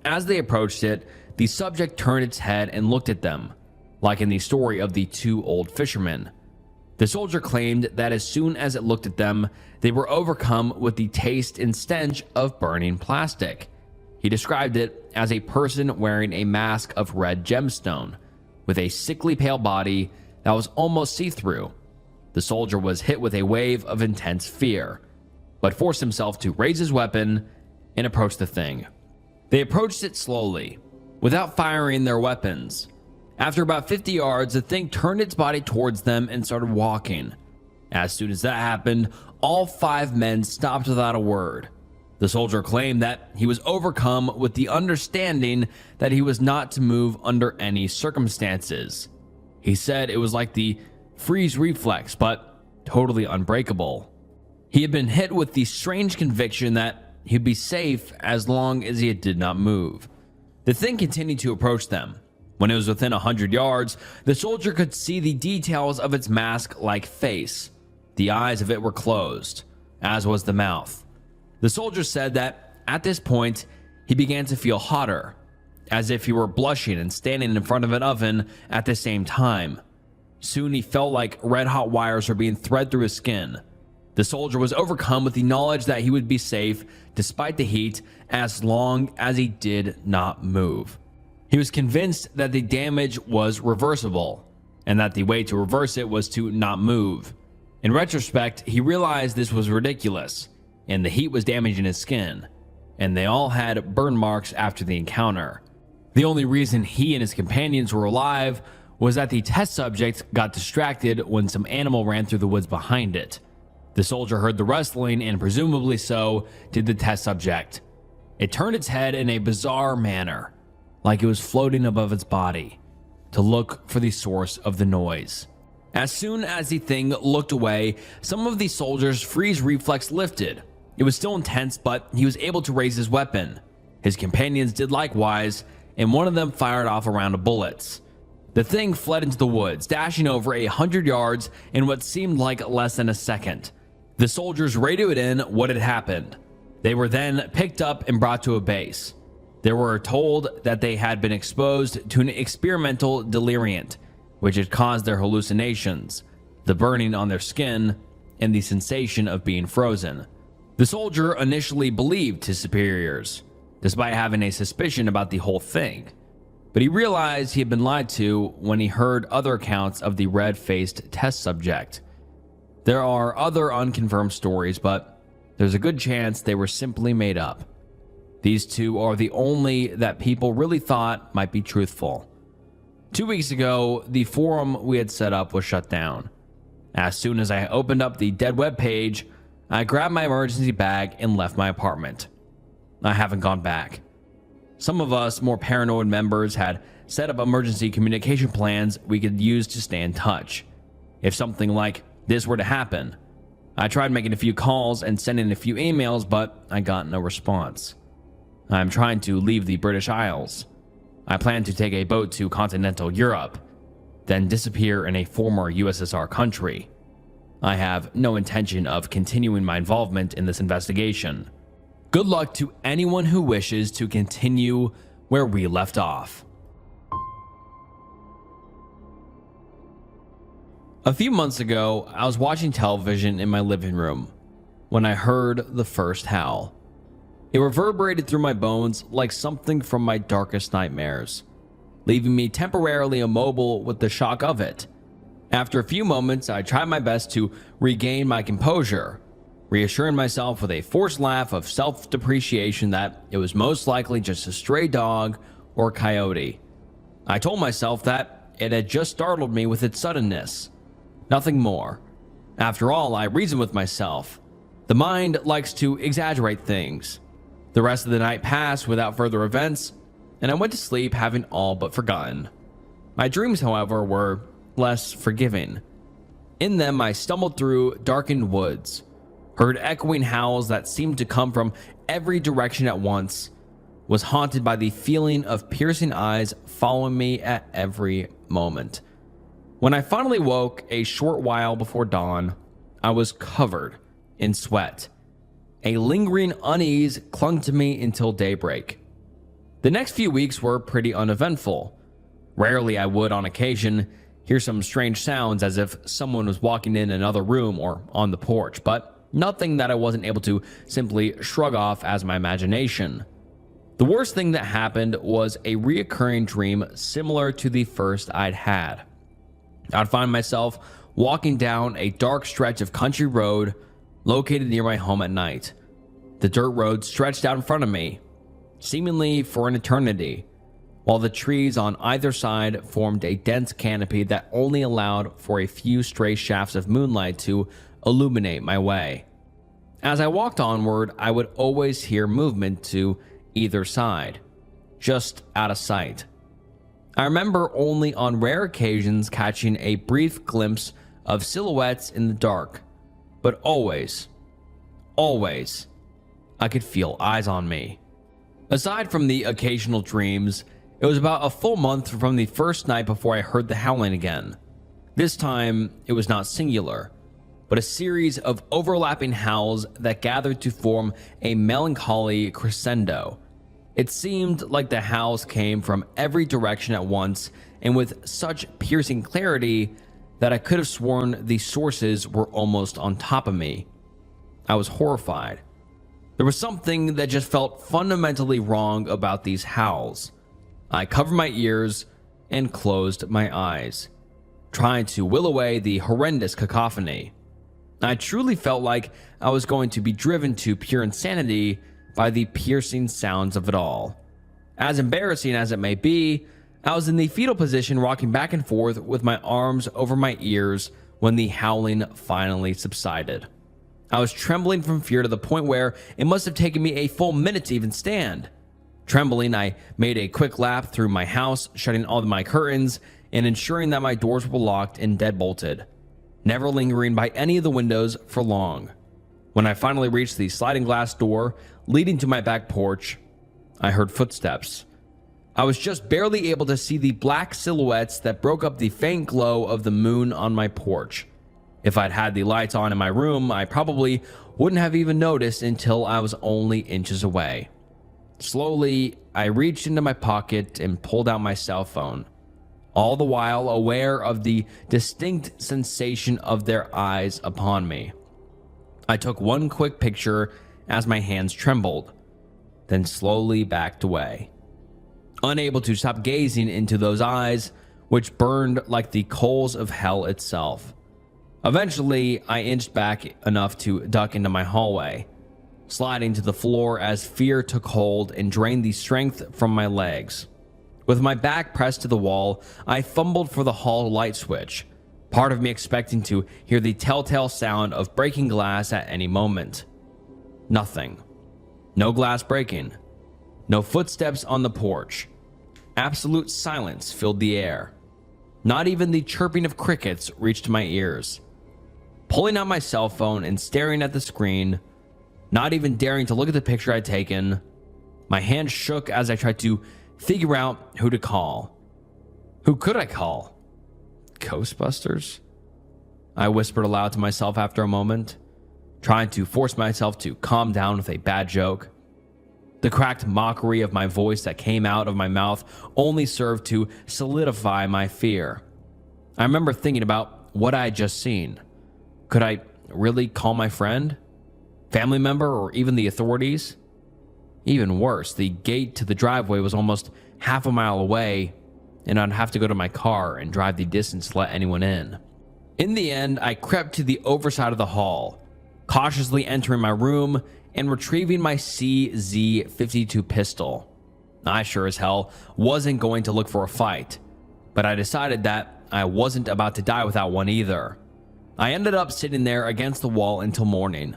As they approached it, the subject turned its head and looked at them, like in the story of the 2 old fishermen. The The soldier claimed that as soon as it looked at them, they were overcome with the taste and stench of burning plastic. He described it as a person wearing a mask of red gemstone, with a sickly pale body that was almost see-through. The soldier was hit with a wave of intense fear, but forced himself to raise his weapon and approach the thing. They approached it slowly, without firing their weapons. After about 50 yards, the thing turned its body towards them and started walking. As soon as that happened, all 5 men stopped without a word. The soldier claimed that he was overcome with the understanding that he was not to move under any circumstances. He said it was like the freeze reflex, but totally unbreakable. He had been hit with the strange conviction that he'd be safe as long as he did not move. The thing continued to approach them. When it was within 100 yards, the soldier could see the details of its mask-like face. The eyes of it were closed, as was the mouth. The soldier said that at this point, he began to feel hotter, as if he were blushing and standing in front of an oven at the same time. Soon he felt like red-hot wires were being thread through his skin. The soldier was overcome with the knowledge that he would be safe despite the heat as long as he did not move. He was convinced that the damage was reversible, and that the way to reverse it was to not move. In retrospect, he realized this was ridiculous, and the heat was damaging his skin, and they all had burn marks after the encounter. The only reason he and his companions were alive was that the test subject got distracted when some animal ran through the woods behind it. The soldier heard the rustling, and presumably so did the test subject. It turned its head in a bizarre manner, like it was floating above its body, to look for the source of the noise. As soon as the thing looked away, some of the soldiers' freeze reflex lifted. It was still intense, but he was able to raise his weapon. His companions did likewise, and one of them fired off a round of bullets. The thing fled into the woods, dashing over 100 yards in what seemed like less than a second. The soldiers radioed in what had happened. They were then picked up and brought to a base. They were told that they had been exposed to an experimental deliriant, which had caused their hallucinations, the burning on their skin, and the sensation of being frozen. The soldier initially believed his superiors, despite having a suspicion about the whole thing. But he realized he had been lied to when he heard other accounts of the red-faced test subject. There are other unconfirmed stories, but there's a good chance they were simply made up. These 2 are the only that people really thought might be truthful. 2 weeks ago, the forum we had set up was shut down. As soon as I opened up the dead web page, I grabbed my emergency bag and left my apartment. I haven't gone back. Some of us more paranoid members had set up emergency communication plans we could use to stay in touch. If something like this were to happen, I tried making a few calls and sending a few emails, but I got no response. I'm trying to leave the British Isles. I plan to take a boat to continental Europe, then disappear in a former USSR country. I have no intention of continuing my involvement in this investigation. Good luck to anyone who wishes to continue where we left off. A few months ago, I was watching television in my living room when I heard the first howl. It reverberated through my bones like something from my darkest nightmares, leaving me temporarily immobile with the shock of it. After a few moments, I tried my best to regain my composure, reassuring myself with a forced laugh of self-depreciation that it was most likely just a stray dog or coyote. I told myself that it had just startled me with its suddenness. Nothing more. After all, I reasoned with myself. The mind likes to exaggerate things. The rest of the night passed without further events, and I went to sleep having all but forgotten. My dreams, however, were less forgiving. In them, I stumbled through darkened woods, heard echoing howls that seemed to come from every direction at once, was haunted by the feeling of piercing eyes following me at every moment. When I finally woke a short while before dawn, I was covered in sweat. A lingering unease clung to me until daybreak. The next few weeks were pretty uneventful. Rarely, I would, on occasion, hear some strange sounds as if someone was walking in another room or on the porch, but nothing that I wasn't able to simply shrug off as my imagination. The worst thing that happened was a reoccurring dream similar to the first I'd had. I'd find myself walking down a dark stretch of country road located near my home at night. The dirt road stretched out in front of me, seemingly for an eternity, while the trees on either side formed a dense canopy that only allowed for a few stray shafts of moonlight to illuminate my way. As I walked onward, I would always hear movement to either side, just out of sight. I remember only on rare occasions catching a brief glimpse of silhouettes in the dark, but always, I could feel eyes on me. Aside from the occasional dreams, it was about a full month from the first night before I heard the howling again. This time, it was not singular, but a series of overlapping howls that gathered to form a melancholy crescendo. It seemed like the howls came from every direction at once and with such piercing clarity that I could have sworn the sources were almost on top of me. I was horrified. There was something that just felt fundamentally wrong about these howls. I covered my ears and closed my eyes, trying to will away the horrendous cacophony. I truly felt like I was going to be driven to pure insanity by the piercing sounds of it all. As embarrassing as it may be, I was in the fetal position rocking back and forth with my arms over my ears when the howling finally subsided. I was trembling from fear to the point where it must have taken me a full minute to even stand. Trembling, I made a quick lap through my house, shutting all of my curtains and ensuring that my doors were locked and deadbolted, never lingering by any of the windows for long. When I finally reached the sliding glass door leading to my back porch, I heard footsteps. I was just barely able to see the black silhouettes that broke up the faint glow of the moon on my porch. If I'd had the lights on in my room, I probably wouldn't have even noticed until I was only inches away. Slowly, I reached into my pocket and pulled out my cell phone, all the while aware of the distinct sensation of their eyes upon me. I took one quick picture as my hands trembled, then slowly backed away, unable to stop gazing into those eyes, which burned like the coals of hell itself. Eventually, I inched back enough to duck into my hallway, sliding to the floor as fear took hold and drained the strength from my legs. With my back pressed to the wall, I fumbled for the hall light switch, part of me expecting to hear the telltale sound of breaking glass at any moment. Nothing. No glass breaking. No footsteps on the porch. Absolute silence filled the air. Not even the chirping of crickets reached my ears. Pulling out my cell phone and staring at the screen, not even daring to look at the picture I'd taken, my hand shook as I tried to figure out who to call. Who could I call? Ghostbusters? I whispered aloud to myself after a moment, trying to force myself to calm down with a bad joke. The cracked mockery of my voice that came out of my mouth only served to solidify my fear. I remember thinking about what I had just seen. Could I really call my friend, family member, or even the authorities? Even worse, the gate to the driveway was almost half a mile away, and I'd have to go to my car and drive the distance to let anyone in. In the end, I crept to the overside of the hall, cautiously entering my room and retrieving my CZ-52 pistol. I sure as hell wasn't going to look for a fight, but I decided that I wasn't about to die without one either. I ended up sitting there against the wall until morning,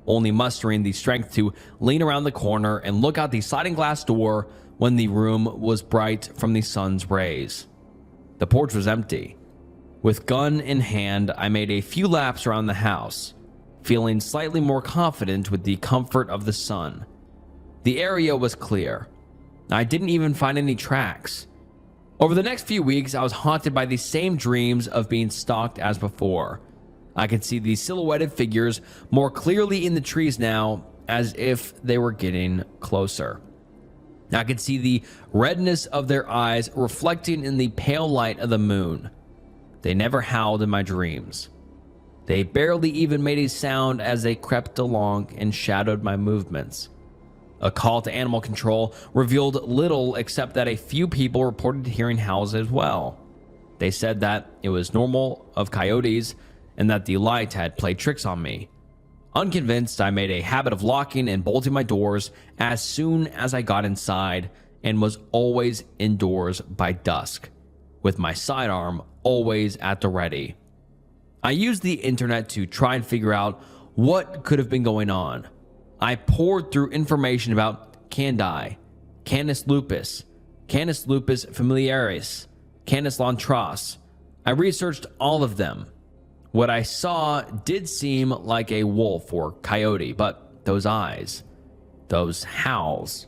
only mustering the strength to lean around the corner and look out the sliding glass door when the room was bright from the sun's rays. The porch was empty. With gun in hand, I made a few laps around the house, feeling slightly more confident with the comfort of the sun. The area was clear. I didn't even find any tracks. Over the next few weeks, I was haunted by the same dreams of being stalked as before. I could see the silhouetted figures more clearly in the trees now, as if they were getting closer. I could see the redness of their eyes reflecting in the pale light of the moon. They never howled in my dreams. They barely even made a sound as they crept along and shadowed my movements. A call to animal control revealed little except that a few people reported hearing howls as well. They said that it was normal of coyotes and that the light had played tricks on me. Unconvinced, I made a habit of locking and bolting my doors as soon as I got inside and was always indoors by dusk, with my sidearm always at the ready. I used the internet to try and figure out what could have been going on. I poured through information about candide, Canis lupus familiaris, Canis lantras. I researched all of them. What I saw did seem like a wolf or coyote, but those eyes, those howls,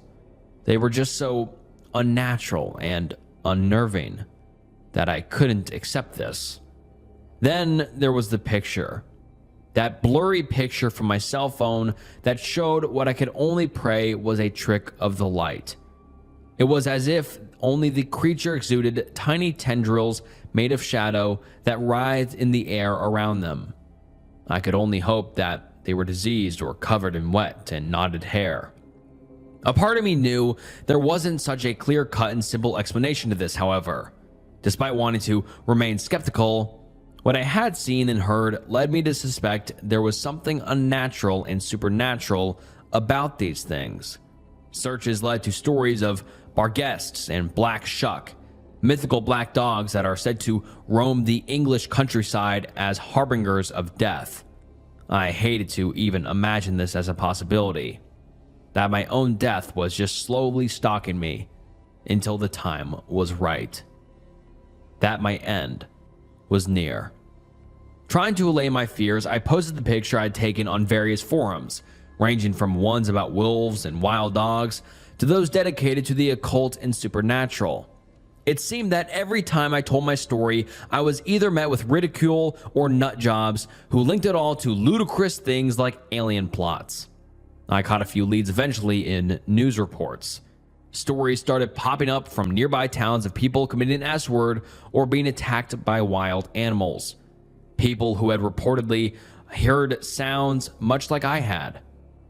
they were just so unnatural and unnerving that I couldn't accept this. Then there was the picture. That blurry picture from my cell phone that showed what I could only pray was a trick of the light. It was as if only the creature exuded tiny tendrils made of shadow that writhed in the air around them. I could only hope that they were diseased or covered in wet and knotted hair. A part of me knew there wasn't such a clear-cut and simple explanation to this, however. Despite wanting to remain skeptical, what I had seen and heard led me to suspect there was something unnatural and supernatural about these things. Searches led to stories of barguests and black shuck, mythical black dogs that are said to roam the English countryside as harbingers of death. I hated to even imagine this as a possibility, that my own death was just slowly stalking me until the time was right, that my end was near. Trying to allay my fears, I posted the picture I'd taken on various forums, ranging from ones about wolves and wild dogs to those dedicated to the occult and supernatural. It seemed that every time I told my story, I was either met with ridicule or nut jobs who linked it all to ludicrous things like alien plots. I caught a few leads eventually in news reports. Stories started popping up from nearby towns of people committing an S-word or being attacked by wild animals. People who had reportedly heard sounds much like I had.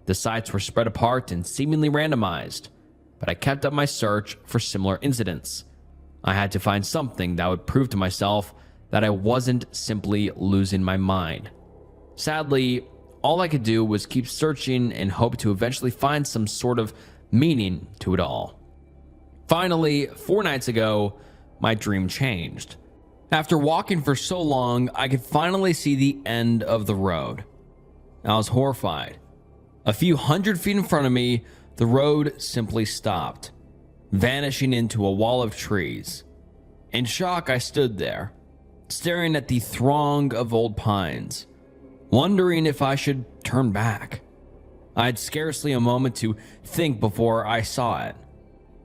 The sites were spread apart and seemingly randomized, but I kept up my search for similar incidents. I had to find something that would prove to myself that I wasn't simply losing my mind. Sadly, all I could do was keep searching and hope to eventually find some sort of meaning to it all. Finally, 4 nights ago, my dream changed. After walking for so long, I could finally see the end of the road. I was horrified. A few hundred feet in front of me, the road simply stopped, vanishing into a wall of trees. In shock, I stood there, staring at the throng of old pines, wondering if I should turn back. I had scarcely a moment to think before I saw it.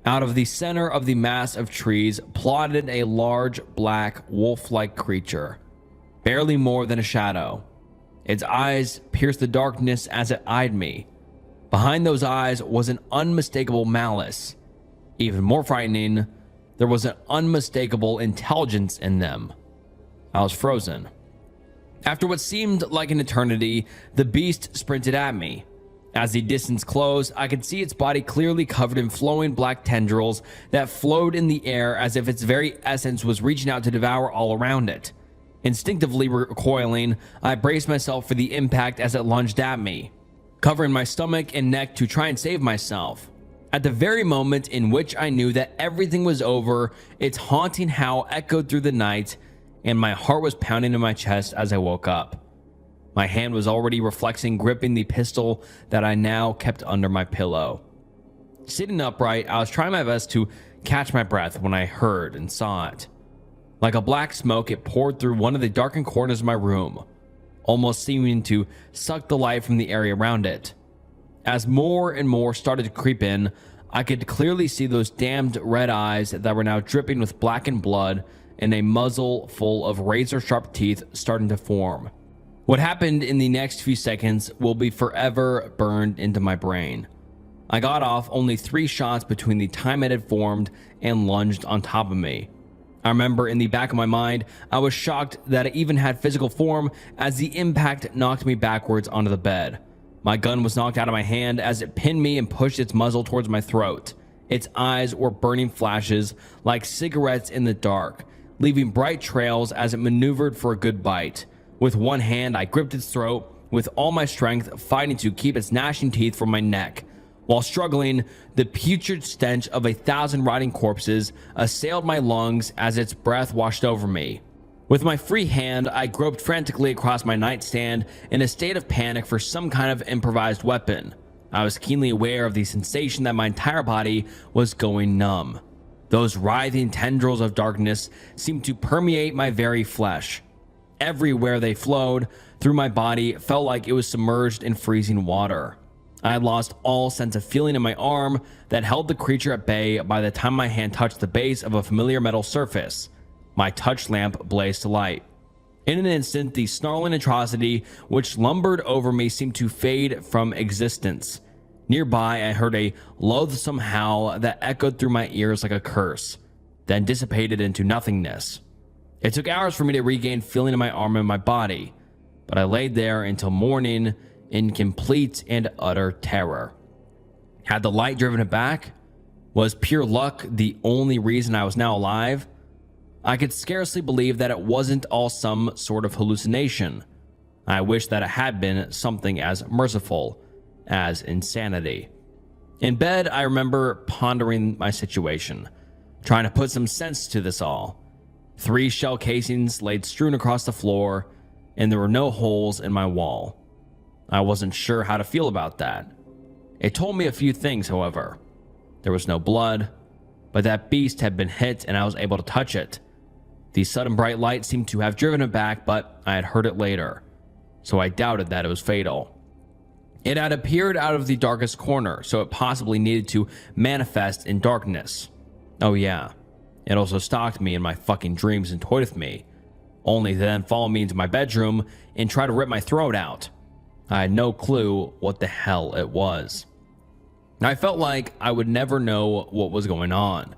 Out of the center of the mass of trees plodded a large, black, wolf-like creature, barely more than a shadow. Its eyes pierced the darkness as it eyed me. Behind those eyes was an unmistakable malice. Even more frightening, there was an unmistakable intelligence in them. I was frozen. After what seemed like an eternity, the beast sprinted at me. As the distance closed, I could see its body clearly covered in flowing black tendrils that flowed in the air as if its very essence was reaching out to devour all around it. Instinctively recoiling, I braced myself for the impact as it lunged at me, covering my stomach and neck to try and save myself. At the very moment in which I knew that everything was over, its haunting howl echoed through the night, and my heart was pounding in my chest as I woke up. My hand was already reflexing, gripping the pistol that I now kept under my pillow. Sitting upright, I was trying my best to catch my breath when I heard and saw it. Like a black smoke, it poured through one of the darkened corners of my room, almost seeming to suck the light from the area around it. As more and more started to creep in, I could clearly see those damned red eyes that were now dripping with blackened blood and a muzzle full of razor-sharp teeth starting to form. What happened in the next few seconds will be forever burned into my brain. I got off only 3 shots between the time it had formed and lunged on top of me. I remember in the back of my mind, I was shocked that it even had physical form as the impact knocked me backwards onto the bed. My gun was knocked out of my hand as it pinned me and pushed its muzzle towards my throat. Its eyes were burning flashes like cigarettes in the dark, leaving bright trails as it maneuvered for a good bite. With one hand, I gripped its throat with all my strength, fighting to keep its gnashing teeth from my neck. While struggling, the putrid stench of 1,000 rotting corpses assailed my lungs as its breath washed over me. With my free hand, I groped frantically across my nightstand in a state of panic for some kind of improvised weapon. I was keenly aware of the sensation that my entire body was going numb. Those writhing tendrils of darkness seemed to permeate my very flesh. Everywhere they flowed through my body felt like it was submerged in freezing water. I had lost all sense of feeling in my arm that held the creature at bay by the time my hand touched the base of a familiar metal surface. My touch lamp blazed to light. In an instant, the snarling atrocity which lumbered over me seemed to fade from existence. Nearby, I heard a loathsome howl that echoed through my ears like a curse, then dissipated into nothingness. It took hours for me to regain feeling in my arm and my body, but I laid there until morning in complete and utter terror. Had the light driven it back? Was pure luck the only reason I was now alive? I could scarcely believe that it wasn't all some sort of hallucination. I wish that it had been something as merciful as insanity. In bed, I remember pondering my situation, trying to put some sense to this all. 3 shell casings laid strewn across the floor, and there were no holes in my wall. I wasn't sure how to feel about that. It told me a few things, however. There was no blood, but that beast had been hit and I was able to touch it. The sudden bright light seemed to have driven it back, but I had heard it later, so I doubted that it was fatal. It had appeared out of the darkest corner, so it possibly needed to manifest in darkness. Oh yeah, it also stalked me in my fucking dreams and toyed with me, only to then follow me into my bedroom and try to rip my throat out. I had no clue what the hell it was. I felt like I would never know what was going on.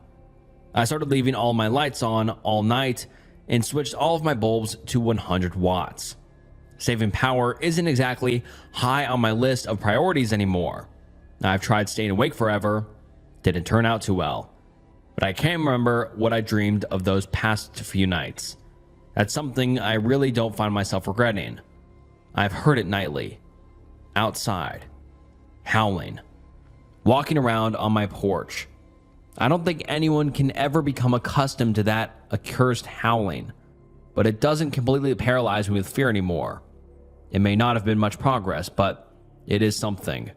I started leaving all my lights on all night and switched all of my bulbs to 100 watts. Saving power isn't exactly high on my list of priorities anymore. I've tried staying awake forever, didn't turn out too well. But I can't remember what I dreamed of those past few nights. That's something I really don't find myself regretting. I've heard it nightly. Outside. Howling. Walking around on my porch. I don't think anyone can ever become accustomed to that accursed howling, but it doesn't completely paralyze me with fear anymore. It may not have been much progress, but it is something.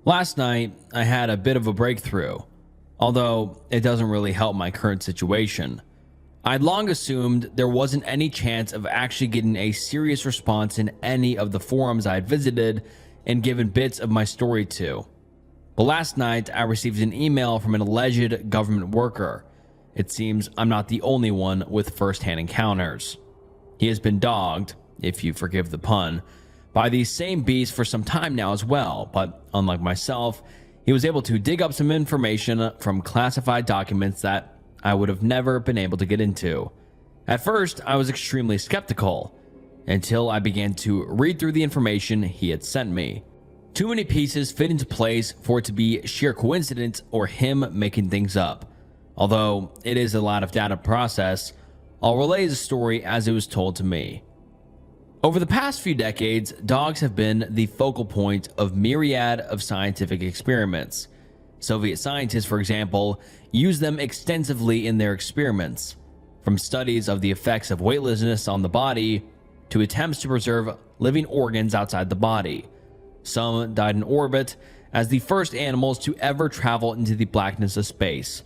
Last night, I had a bit of a breakthrough, although it doesn't really help my current situation. I'd long assumed there wasn't any chance of actually getting a serious response in any of the forums I had visited and given bits of my story to. But last night, I received an email from an alleged government worker. It seems I'm not the only one with first-hand encounters. He has been dogged, if you forgive the pun, by these same beasts for some time now as well, but unlike myself, he was able to dig up some information from classified documents that I would have never been able to get into. At first, I was extremely skeptical, until I began to read through the information he had sent me. Too many pieces fit into place for it to be sheer coincidence or him making things up. Although it is a lot of data to process, I'll relay the story as it was told to me. Over the past few decades, dogs have been the focal point of myriad of scientific experiments. Soviet scientists, for example, used them extensively in their experiments, from studies of the effects of weightlessness on the body to attempts to preserve living organs outside the body. Some died in orbit as the first animals to ever travel into the blackness of space.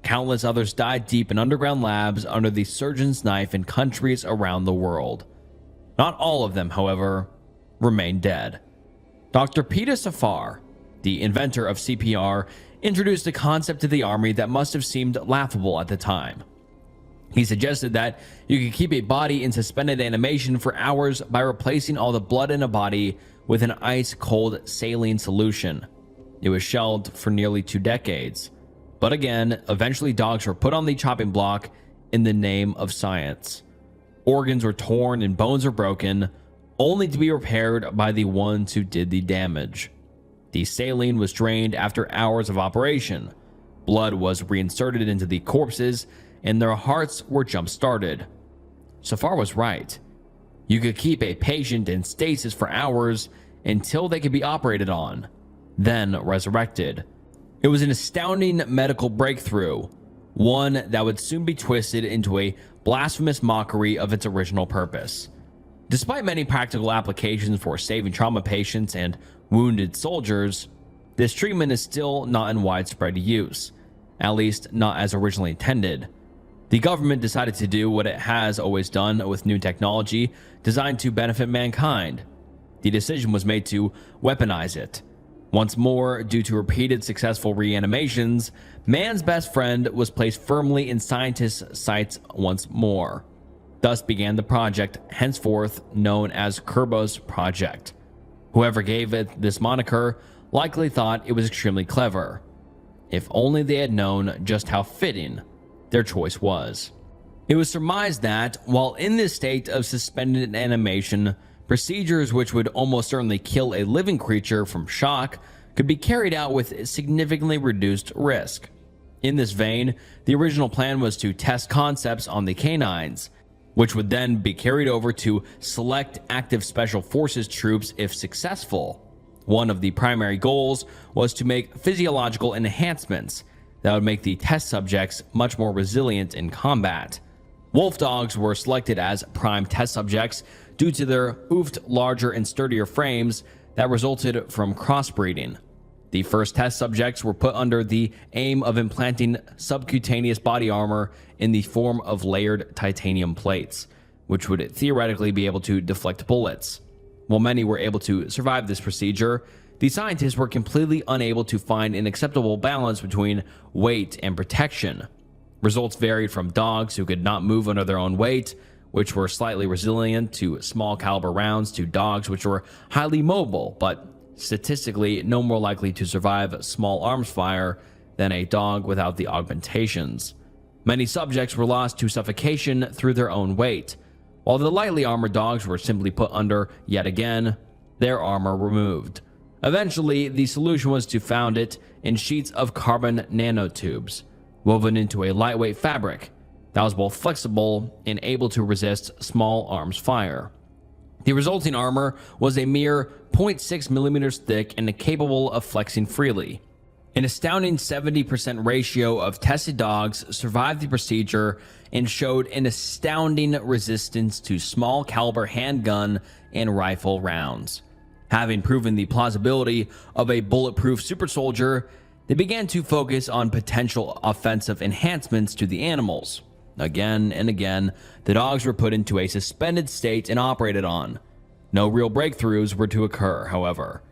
Countless others died deep in underground labs under the surgeon's knife in countries around the world. Not all of them, however, remain dead. Dr. Peter Safar, the inventor of CPR, introduced a concept to the army that must have seemed laughable at the time. He suggested that you could keep a body in suspended animation for hours by replacing all the blood in a body with an ice-cold saline solution. It was shelved for nearly 2 decades. But again, eventually dogs were put on the chopping block in the name of science. Organs were torn and bones were broken, only to be repaired by the ones who did the damage. The saline was drained after hours of operation. Blood was reinserted into the corpses, and their hearts were jump-started. Safar was right. You could keep a patient in stasis for hours until they could be operated on, then resurrected. It was an astounding medical breakthrough, one that would soon be twisted into a blasphemous mockery of its original purpose. Despite many practical applications for saving trauma patients and wounded soldiers, this treatment is still not in widespread use, at least not as originally intended. The government decided to do what it has always done with new technology designed to benefit mankind. The decision was made to weaponize it. Once more, due to repeated successful reanimations, man's best friend was placed firmly in scientists' sights once more. Thus began the project, henceforth known as Kerberos Project. Whoever gave it this moniker likely thought it was extremely clever. If only they had known just how fitting their choice was. It was surmised that, while in this state of suspended animation, procedures which would almost certainly kill a living creature from shock could be carried out with significantly reduced risk. In this vein, the original plan was to test concepts on the canines, which would then be carried over to select active special forces troops if successful. One of the primary goals was to make physiological enhancements that would make the test subjects much more resilient in combat. Wolf dogs were selected as prime test subjects due to their hoofed, larger and sturdier frames that resulted from crossbreeding. The first test subjects were put under the aim of implanting subcutaneous body armor in the form of layered titanium plates, which would theoretically be able to deflect bullets. While many were able to survive this procedure, the scientists were completely unable to find an acceptable balance between weight and protection. Results varied from dogs who could not move under their own weight, which were slightly resilient to small caliber rounds, to dogs which were highly mobile, but statistically no more likely to survive small arms fire than a dog without the augmentations. Many subjects were lost to suffocation through their own weight, while the lightly armored dogs were simply put under, yet again, their armor removed. Eventually, the solution was to found it in sheets of carbon nanotubes, woven into a lightweight fabric that was both flexible and able to resist small arms fire. The resulting armor was a mere 0.6 millimeters thick and capable of flexing freely. An astounding 70% ratio of tested dogs survived the procedure and showed an astounding resistance to small caliber handgun and rifle rounds. Having proven the plausibility of a bulletproof super soldier, they began to focus on potential offensive enhancements to the animals. Again and again, the dogs were put into a suspended state and operated on. No real breakthroughs were to occur, however.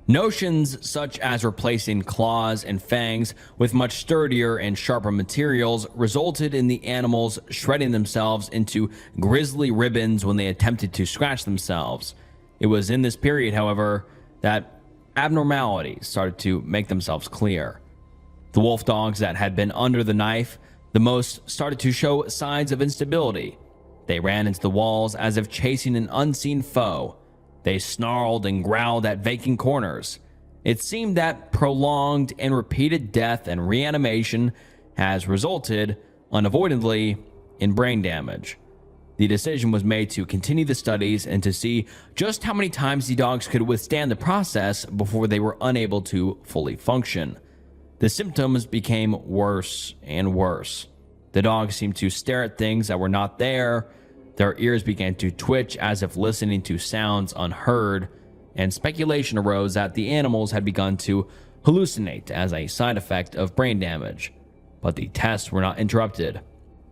Notions such as replacing claws and fangs with much sturdier and sharper materials resulted in the animals shredding themselves into grisly ribbons when they attempted to scratch themselves. It was in this period, however, that abnormalities started to make themselves clear. The wolf dogs that had been under the knife the most started to show signs of instability. They ran into the walls as if chasing an unseen foe. They snarled and growled at vacant corners. It seemed that prolonged and repeated death and reanimation has resulted, unavoidably, in brain damage. The decision was made to continue the studies and to see just how many times the dogs could withstand the process before they were unable to fully function. The symptoms became worse and worse. The dogs seemed to stare at things that were not there. Their ears began to twitch as if listening to sounds unheard, and speculation arose that the animals had begun to hallucinate as a side effect of brain damage. But the tests were not interrupted.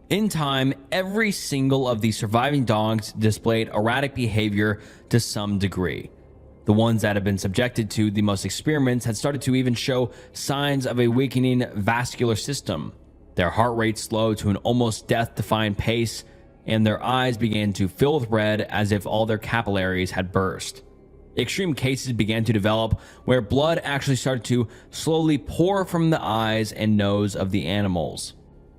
In time, every single of the surviving dogs displayed erratic behavior to some degree. The ones that had been subjected to the most experiments had started to even show signs of a weakening vascular system. Their heart rate slowed to an almost death-defying pace, and their eyes began to fill with red as if all their capillaries had burst. Extreme cases began to develop where blood actually started to slowly pour from the eyes and nose of the animals.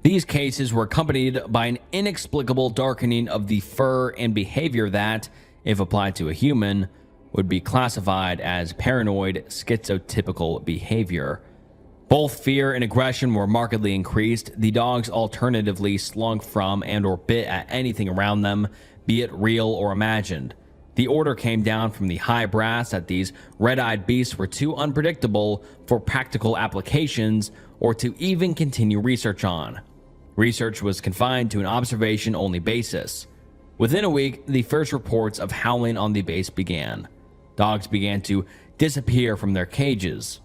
These cases were accompanied by an inexplicable darkening of the fur and behavior that, if applied to a human, would be classified as paranoid schizotypical behavior. Both fear and aggression were markedly increased. The dogs alternatively slunk from and or bit at anything around them, be it real or imagined. The order came down from the high brass that these red-eyed beasts were too unpredictable for practical applications or to even continue research on. Research was confined to an observation-only basis. Within a week, the first reports of howling on the base began. Dogs began to disappear from their cages,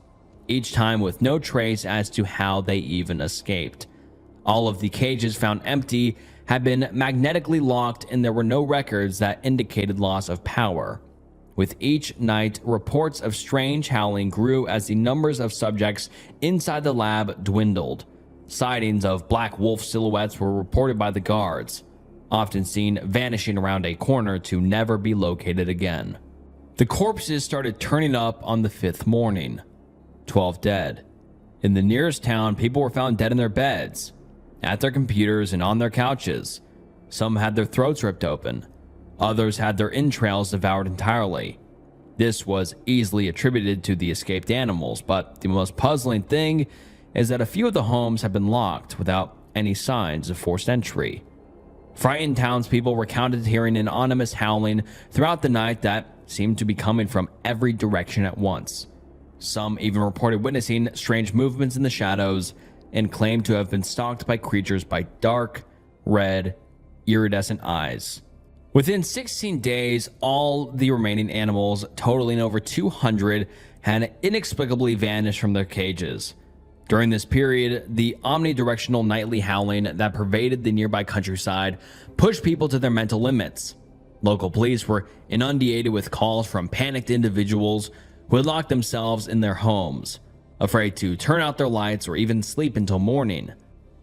each time with no trace as to how they even escaped. All of the cages found empty had been magnetically locked, and there were no records that indicated loss of power. With each night, reports of strange howling grew as the numbers of subjects inside the lab dwindled. Sightings of black wolf silhouettes were reported by the guards, often seen vanishing around a corner to never be located again. The corpses started turning up on the fifth morning. 12 dead. In the nearest town, people were found dead in their beds, at their computers, and on their couches. Some had their throats ripped open. Others had their entrails devoured entirely. This was easily attributed to the escaped animals, but the most puzzling thing is that a few of the homes have been locked without any signs of forced entry. Frightened townspeople recounted hearing an ominous howling throughout the night that seemed to be coming from every direction at once. Some even reported witnessing strange movements in the shadows and claimed to have been stalked by creatures by dark, red, iridescent eyes. Within 16 days, all the remaining animals, totaling over 200, had inexplicably vanished from their cages. During this period, the omnidirectional nightly howling that pervaded the nearby countryside pushed people to their mental limits. Local police were inundated with calls from panicked individuals who had locked themselves in their homes, afraid to turn out their lights or even sleep until morning.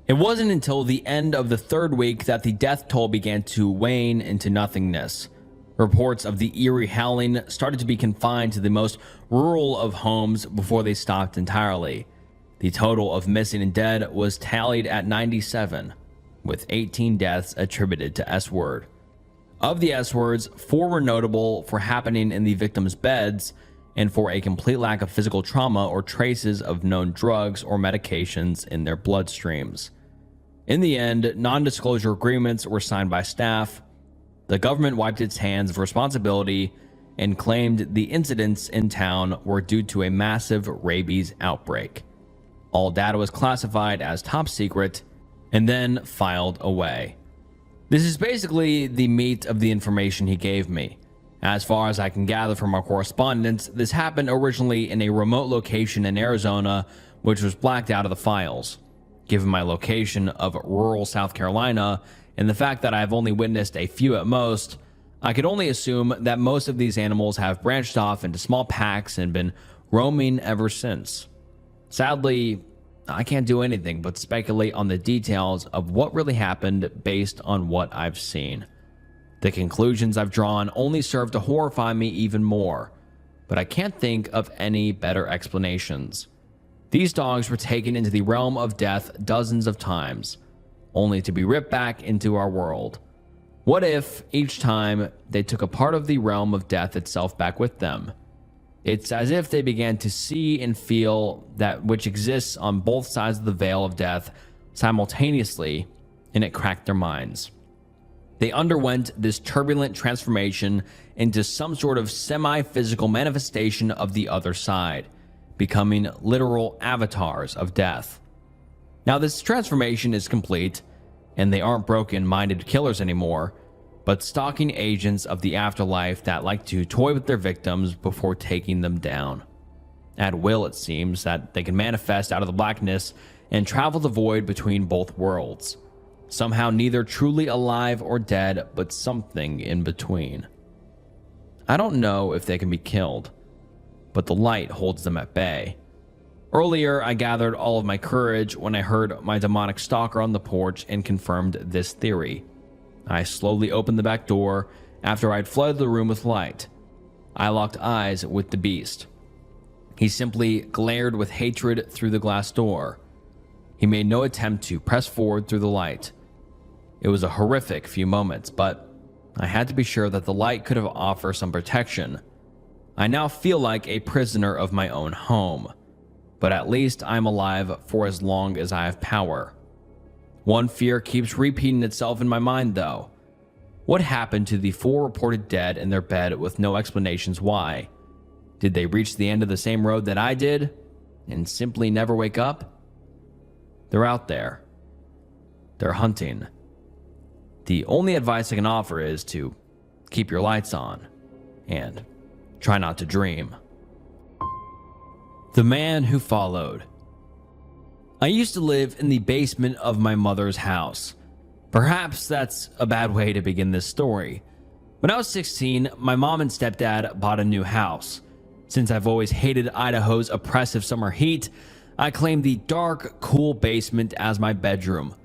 It wasn't until the end of the third week that the death toll began to wane into nothingness. Reports of the eerie howling started to be confined to the most rural of homes before they stopped entirely. The total of missing and dead was tallied at 97, with 18 deaths attributed to S-word. Of the S-words, 4 were notable for happening in the victims' beds and for a complete lack of physical trauma or traces of known drugs or medications in their bloodstreams. In the end, non-disclosure agreements were signed by staff. The government wiped its hands of responsibility and claimed the incidents in town were due to a massive rabies outbreak. All data was classified as top secret and then filed away. This is basically the meat of the information he gave me. As far as I can gather from our correspondence, this happened originally in a remote location in Arizona, which was blacked out of the files. Given my location of rural South Carolina and the fact that I have only witnessed a few at most, I could only assume that most of these animals have branched off into small packs and been roaming ever since. Sadly, I can't do anything but speculate on the details of what really happened based on what I've seen. The conclusions I've drawn only serve to horrify me even more, but I can't think of any better explanations. These dogs were taken into the realm of death dozens of times, only to be ripped back into our world. What if, each time, they took a part of the realm of death itself back with them? It's as if they began to see and feel that which exists on both sides of the veil of death simultaneously, and it cracked their minds. They underwent this turbulent transformation into some sort of semi-physical manifestation of the other side, becoming literal avatars of death. Now, this transformation is complete, and they aren't broken-minded killers anymore, but stalking agents of the afterlife that like to toy with their victims before taking them down. At will, it seems that they can manifest out of the blackness and travel the void between both worlds. Somehow neither truly alive or dead, but something in between. I don't know if they can be killed, but the light holds them at bay. Earlier, I gathered all of my courage when I heard my demonic stalker on the porch and confirmed this theory. I slowly opened the back door after I'd flooded the room with light. I locked eyes with the beast. He simply glared with hatred through the glass door. He made no attempt to press forward through the light. It was a horrific few moments, but I had to be sure that the light could have offered some protection. I now feel like a prisoner of my own home, but at least I'm alive for as long as I have power. One fear keeps repeating itself in my mind though. What happened to the 4 reported dead in their bed with no explanations why? Did they reach the end of the same road that I did and simply never wake up? They're out there. They're hunting. The only advice I can offer is to keep your lights on and try not to dream. The man who followed. I used to live in the basement of my mother's house. Perhaps that's a bad way to begin this story. When I was 16, my mom and stepdad bought a new house. Since I've always hated Idaho's oppressive summer heat, I claimed the dark, cool basement as my bedroom.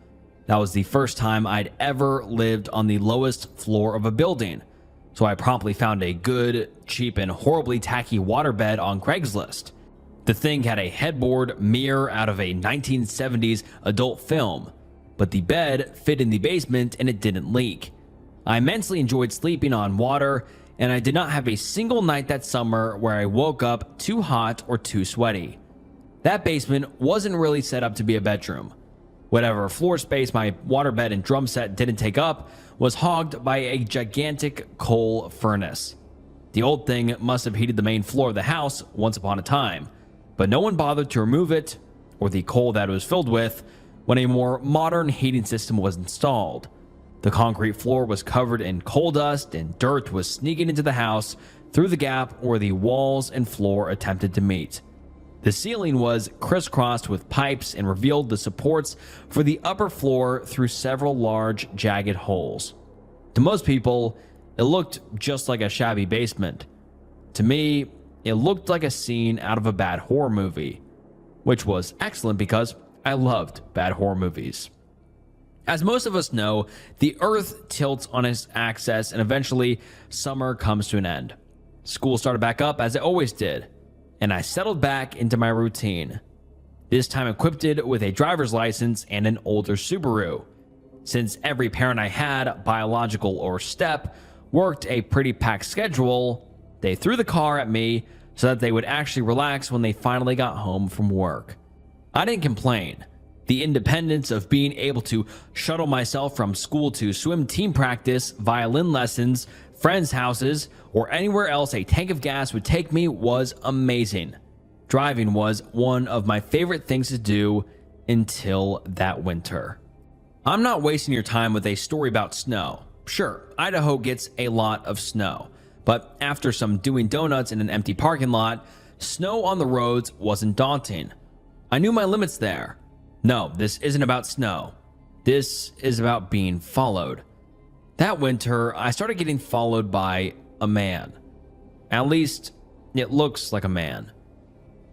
That was the first time I'd ever lived on the lowest floor of a building, so I promptly found a good, cheap, and horribly tacky waterbed on Craigslist. The thing had a headboard mirror out of a 1970s adult film, but the bed fit in the basement and it didn't leak. I immensely enjoyed sleeping on water, and I did not have a single night that summer where I woke up too hot or too sweaty. That basement wasn't really set up to be a bedroom. Whatever floor space my waterbed and drum set didn't take up was hogged by a gigantic coal furnace. The old thing must have heated the main floor of the house once upon a time, but no one bothered to remove it or the coal that it was filled with when a more modern heating system was installed. The concrete floor was covered in coal dust and dirt was sneaking into the house through the gap where the walls and floor attempted to meet. The ceiling was crisscrossed with pipes and revealed the supports for the upper floor through several large, jagged holes. To most people, it looked just like a shabby basement. To me, it looked like a scene out of a bad horror movie, which was excellent because I loved bad horror movies. As most of us know, the Earth tilts on its axis and eventually summer comes to an end. School started back up as it always did, and I settled back into my routine, this time equipped with a driver's license and an older Subaru. Since every parent I had, biological or step, worked a pretty packed schedule, they threw the car at me so that they would actually relax when they finally got home from work. I didn't complain. The independence of being able to shuttle myself from school to swim team practice, violin lessons, friends' houses, or anywhere else a tank of gas would take me was amazing. Driving was one of my favorite things to do until that winter. I'm not wasting your time with a story about snow. Sure, Idaho gets a lot of snow, but after some doing donuts in an empty parking lot, snow on the roads wasn't daunting. I knew my limits there. No, this isn't about snow. This is about being followed. That winter, I started getting followed by a man. At least, it looks like a man.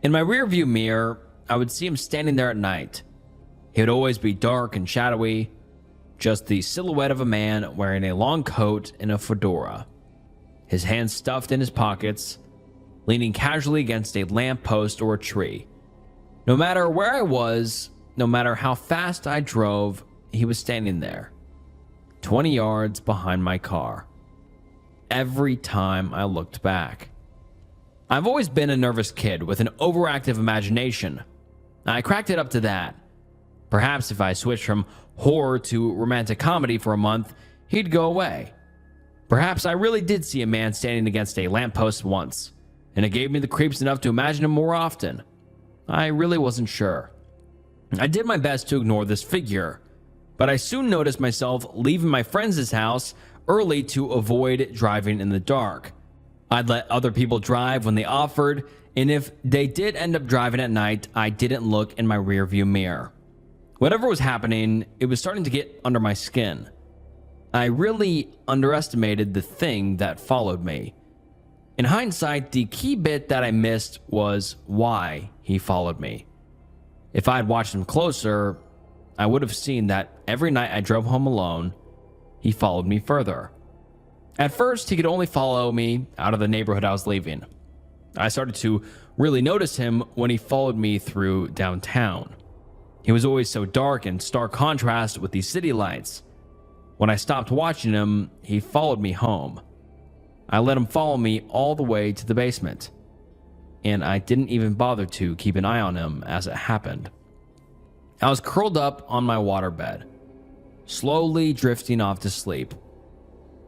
In my rearview mirror, I would see him standing there at night. He would always be dark and shadowy, just the silhouette of a man wearing a long coat and a fedora. His hands stuffed in his pockets, leaning casually against a lamppost or a tree. No matter where I was, no matter how fast I drove, he was standing there, 20 yards behind my car. Every time I looked back. I've always been a nervous kid with an overactive imagination. I cracked it up to that. Perhaps if I switched from horror to romantic comedy for a month, he'd go away. Perhaps I really did see a man standing against a lamppost once, and it gave me the creeps enough to imagine him more often. I really wasn't sure. I did my best to ignore this figure, but I soon noticed myself leaving my friend's house early to avoid driving in the dark. I'd let other people drive when they offered, and if they did end up driving at night, I didn't look in my rearview mirror. Whatever was happening, it was starting to get under my skin. I really underestimated the thing that followed me. In hindsight, the key bit that I missed was why he followed me. If I had watched him closer, I would have seen that every night I drove home alone, he followed me further. At first, he could only follow me out of the neighborhood I was leaving. I started to really notice him when he followed me through downtown. He was always so dark in stark contrast with these city lights. When I stopped watching him, he followed me home. I let him follow me all the way to the basement, and I didn't even bother to keep an eye on him as it happened. I was curled up on my waterbed, slowly drifting off to sleep,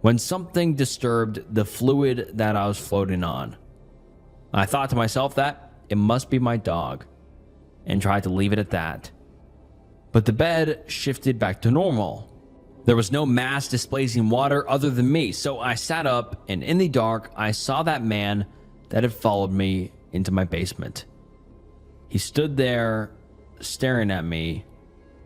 when something disturbed the fluid that I was floating on. I thought to myself that it must be my dog, and tried to leave it at that. But the bed shifted back to normal. There was no mass displacing water other than me, so I sat up, and in the dark, I saw that man that had followed me into my basement. He stood there, staring at me,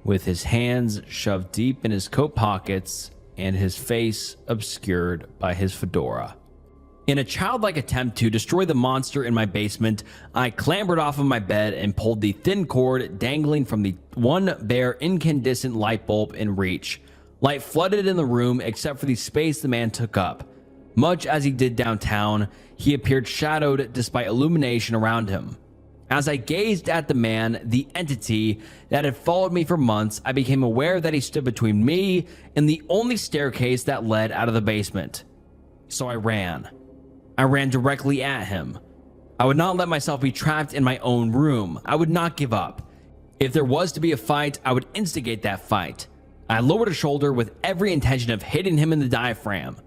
with his hands shoved deep in his coat pockets and his face obscured by his fedora. In a childlike attempt to destroy the monster in my basement, I clambered off of my bed and pulled the thin cord dangling from the one bare incandescent light bulb in reach. Light flooded in the room except for the space the man took up. Much as he did downtown, he appeared shadowed despite illumination around him. As I gazed at the man, the entity that had followed me for months, I became aware that he stood between me and the only staircase that led out of the basement. So I ran. I ran directly at him. I would not let myself be trapped in my own room. I would not give up. If there was to be a fight, I would instigate that fight. I lowered a shoulder with every intention of hitting him in the diaphragm.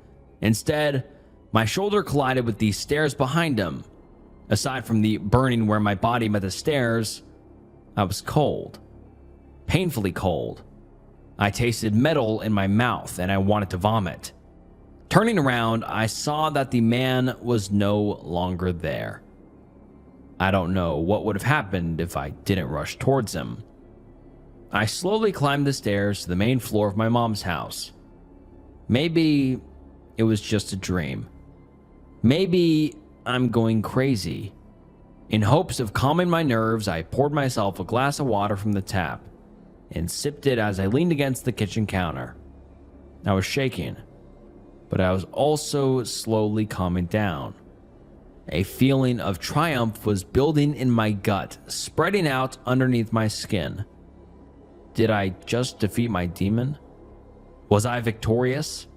Instead, my shoulder collided with the stairs behind him. Aside from the burning where my body met the stairs, I was cold. Painfully cold. I tasted metal in my mouth and I wanted to vomit. Turning around, I saw that the man was no longer there. I don't know what would have happened if I didn't rush towards him. I slowly climbed the stairs to the main floor of my mom's house. Maybe it was just a dream. Maybe I'm going crazy. In hopes of calming my nerves, I poured myself a glass of water from the tap and sipped it as I leaned against the kitchen counter. I was shaking, but I was also slowly calming down. A feeling of triumph was building in my gut, spreading out underneath my skin. Did I just defeat my demon? Was I victorious?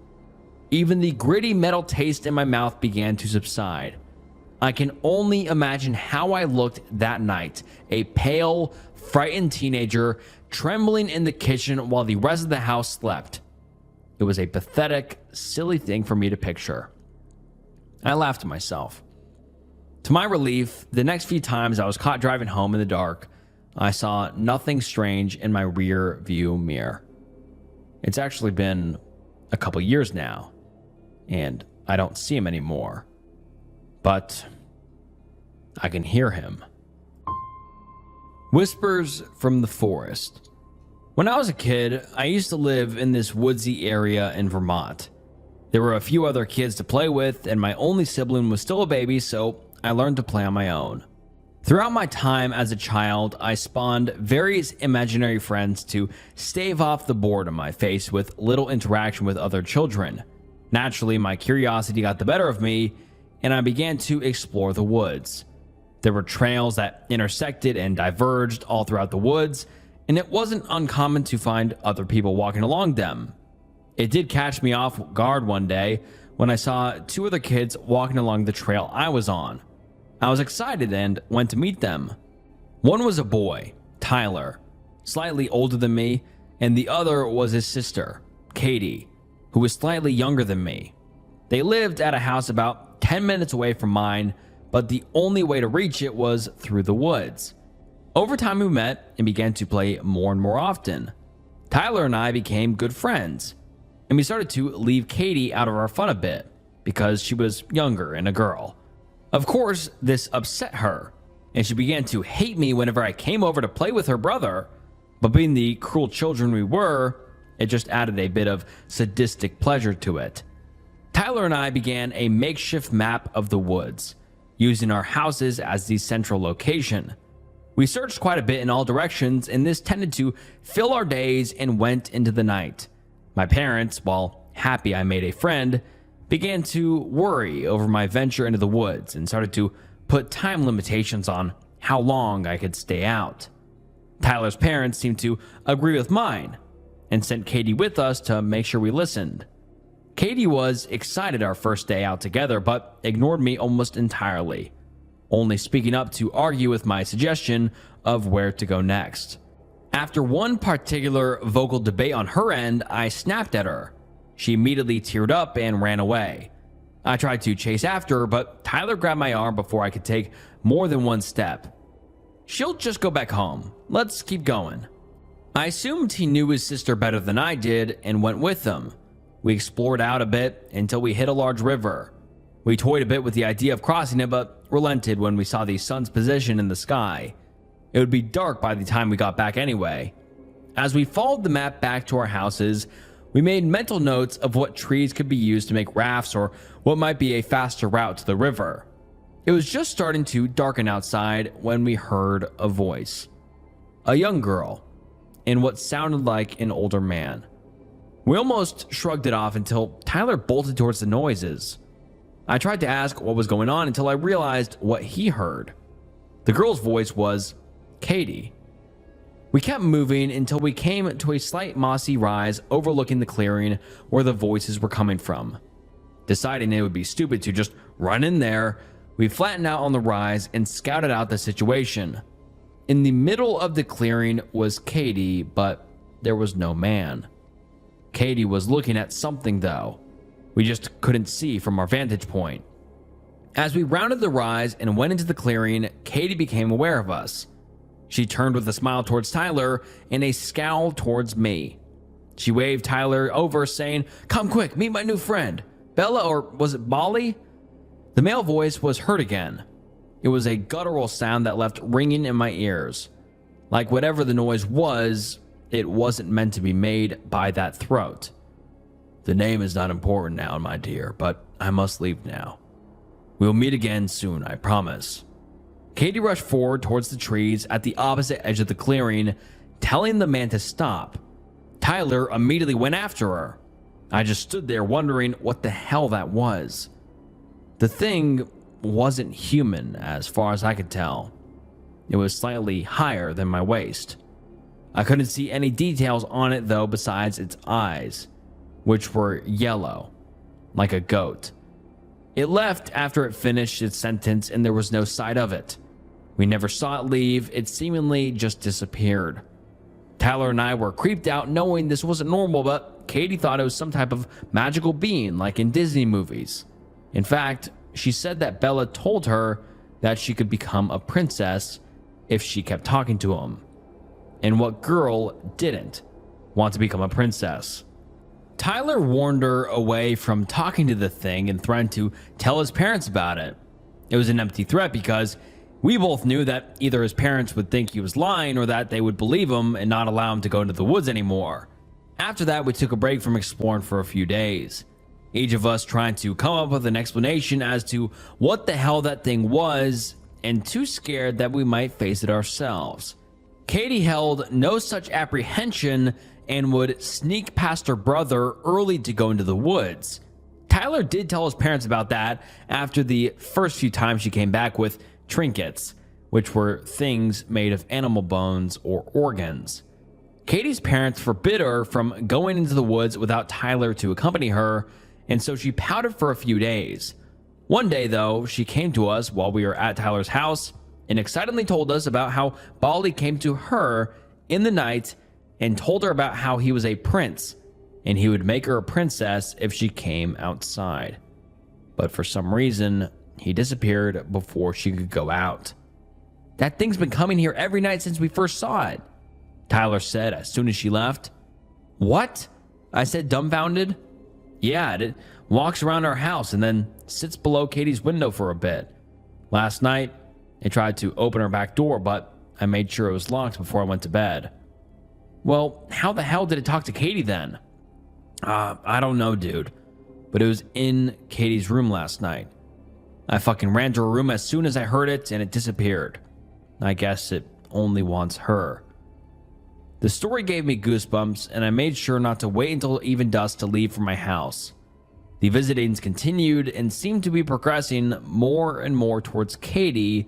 Even the gritty metal taste in my mouth began to subside. I can only imagine how I looked that night, a pale, frightened teenager trembling in the kitchen while the rest of the house slept. It was a pathetic, silly thing for me to picture. I laughed to myself. To my relief, the next few times I was caught driving home in the dark, I saw nothing strange in my rear view mirror. It's actually been a couple years now, and I don't see him anymore. But I can hear him. Whispers from the forest. When I was a kid, I used to live in this woodsy area in Vermont. There were a few other kids to play with, and my only sibling was still a baby, so I learned to play on my own. Throughout my time as a child, I spawned various imaginary friends to stave off the boredom I faced with little interaction with other children. Naturally, my curiosity got the better of me, and I began to explore the woods. There were trails that intersected and diverged all throughout the woods, and it wasn't uncommon to find other people walking along them. It did catch me off guard one day when I saw two other kids walking along the trail I was on. I was excited and went to meet them. One was a boy, Tyler, slightly older than me, and the other was his sister, Katie, who was slightly younger than me. They lived at a house about 10 minutes away from mine, but the only way to reach it was through the woods. Over time we met and began to play more and more often. Tyler and I became good friends, and we started to leave Katie out of our fun a bit because she was younger and a girl. Of course, this upset her, and she began to hate me whenever I came over to play with her brother, but being the cruel children we were, it just added a bit of sadistic pleasure to it. Tyler and I began a makeshift map of the woods, using our houses as the central location. We searched quite a bit in all directions, and this tended to fill our days and went into the night. My parents, while happy I made a friend, began to worry over my venture into the woods and started to put time limitations on how long I could stay out. Tyler's parents seemed to agree with mine and sent Katie with us to make sure we listened. Katie was excited our first day out together, but ignored me almost entirely, only speaking up to argue with my suggestion of where to go next. After one particular vocal debate on her end, I snapped at her. She immediately teared up and ran away. I tried to chase after her, but Tyler grabbed my arm before I could take more than one step. "She'll just go back home. Let's keep going." I assumed he knew his sister better than I did and went with him. We explored out a bit until we hit a large river. We toyed a bit with the idea of crossing it, but relented when we saw the sun's position in the sky. It would be dark by the time we got back anyway. As we followed the map back to our houses, we made mental notes of what trees could be used to make rafts or what might be a faster route to the river. It was just starting to darken outside when we heard a voice. A young girl, and what sounded like an older man. We almost shrugged it off until Tyler bolted towards the noises. I tried to ask what was going on until I realized what he heard. The girl's voice was Katie. We kept moving until we came to a slight mossy rise overlooking the clearing where the voices were coming from. Deciding it would be stupid to just run in there, we flattened out on the rise and scouted out the situation. In the middle of the clearing was Katie, but there was no man. Katie was looking at something though. We just couldn't see from our vantage point. As we rounded the rise and went into the clearing, Katie became aware of us. She turned with a smile towards Tyler and a scowl towards me. She waved Tyler over, saying, "Come quick, meet my new friend. Bella, or was it Molly?" The male voice was heard again. It was a guttural sound that left ringing in my ears. Like whatever the noise was, it wasn't meant to be made by that throat. "The name is not important now, my dear, but I must leave now. We'll meet again soon, I promise." Katie rushed forward towards the trees at the opposite edge of the clearing, telling the man to stop. Tyler immediately went after her. I just stood there wondering what the hell that was. The thing wasn't human as far as I could tell. It was slightly higher than my waist. I couldn't see any details on it though besides its eyes, which were yellow, like a goat. It left after it finished its sentence and there was no sight of it. We never saw it leave, it seemingly just disappeared. Tyler and I were creeped out knowing this wasn't normal, but Katie thought it was some type of magical being like in Disney movies. In fact, she said that Bella told her that she could become a princess if she kept talking to him. And what girl didn't want to become a princess? Tyler warned her away from talking to the thing and threatened to tell his parents about it. It was an empty threat because we both knew that either his parents would think he was lying or that they would believe him and not allow him to go into the woods anymore. After that, we took a break from exploring for a few days, each of us trying to come up with an explanation as to what the hell that thing was and too scared that we might face it ourselves. Katie held no such apprehension and would sneak past her brother early to go into the woods. Tyler did tell his parents about that after the first few times she came back with trinkets, which were things made of animal bones or organs. Katie's parents forbid her from going into the woods without Tyler to accompany her, and so she pouted for a few days. One day, though, she came to us while we were at Tyler's house and excitedly told us about how Bali came to her in the night and told her about how he was a prince and he would make her a princess if she came outside. But for some reason, he disappeared before she could go out. "That thing's been coming here every night since we first saw it," Tyler said as soon as she left. "What?" I said, dumbfounded. "Yeah, it walks around our house and then sits below Katie's window for a bit. Last night, it tried to open her back door, but I made sure it was locked before I went to bed." "Well, how the hell did it talk to Katie then?" I don't know, dude, but it was in Katie's room last night. I fucking ran to her room as soon as I heard it and it disappeared. I guess it only wants her." The story gave me goosebumps and I made sure not to wait until even dusk to leave for my house. The visitings continued and seemed to be progressing more and more towards Katie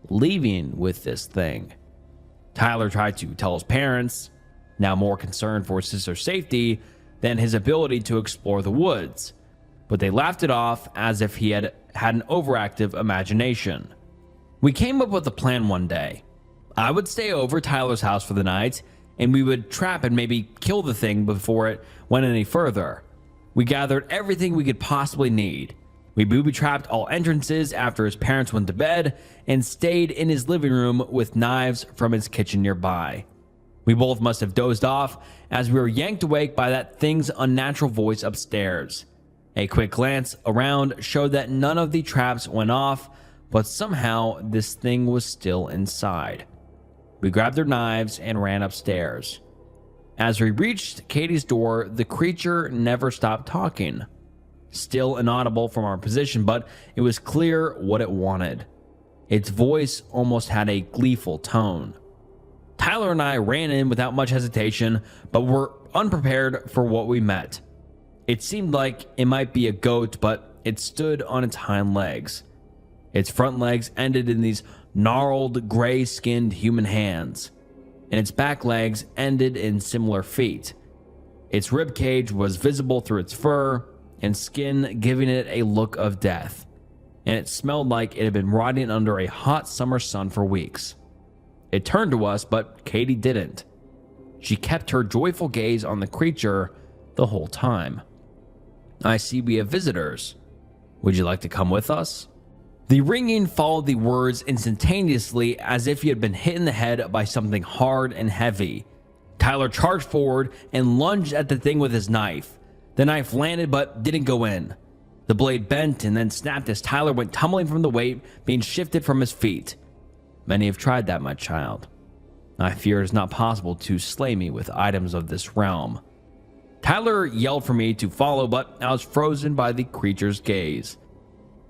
leaving with this thing. Tyler tried to tell his parents, now more concerned for his sister's safety than his ability to explore the woods, but they laughed it off as if he had an overactive imagination. We came up with a plan one day. I would stay over Tyler's house for the night, and we would trap and maybe kill the thing before it went any further. We gathered everything we could possibly need. We booby-trapped all entrances after his parents went to bed and stayed in his living room with knives from his kitchen nearby. We both must have dozed off as we were yanked awake by that thing's unnatural voice upstairs. A quick glance around showed that none of the traps went off, but somehow this thing was still inside. We grabbed our knives and ran upstairs. As we reached Katie's door, the creature never stopped talking. Still inaudible from our position, but it was clear what it wanted. Its voice almost had a gleeful tone. Tyler and I ran in without much hesitation, but were unprepared for what we met. It seemed like it might be a goat, but it stood on its hind legs. Its front legs ended in these gnarled, gray-skinned human hands, and its back legs ended in similar feet. Its rib cage was visible through its fur and skin, giving it a look of death, and it smelled like it had been rotting under a hot summer sun for weeks. It turned to us, but Katie didn't. She kept her joyful gaze on the creature the whole time. "I see we have visitors. Would you like to come with us?" The ringing followed the words instantaneously, as if he had been hit in the head by something hard and heavy. Tyler charged forward and lunged at the thing with his knife. The knife landed but didn't go in. The blade bent and then snapped as Tyler went tumbling from the weight being shifted from his feet. Many have tried that, my child. I fear it is not possible to slay me with items of this realm. Tyler yelled for me to follow, but I was frozen by the creature's gaze.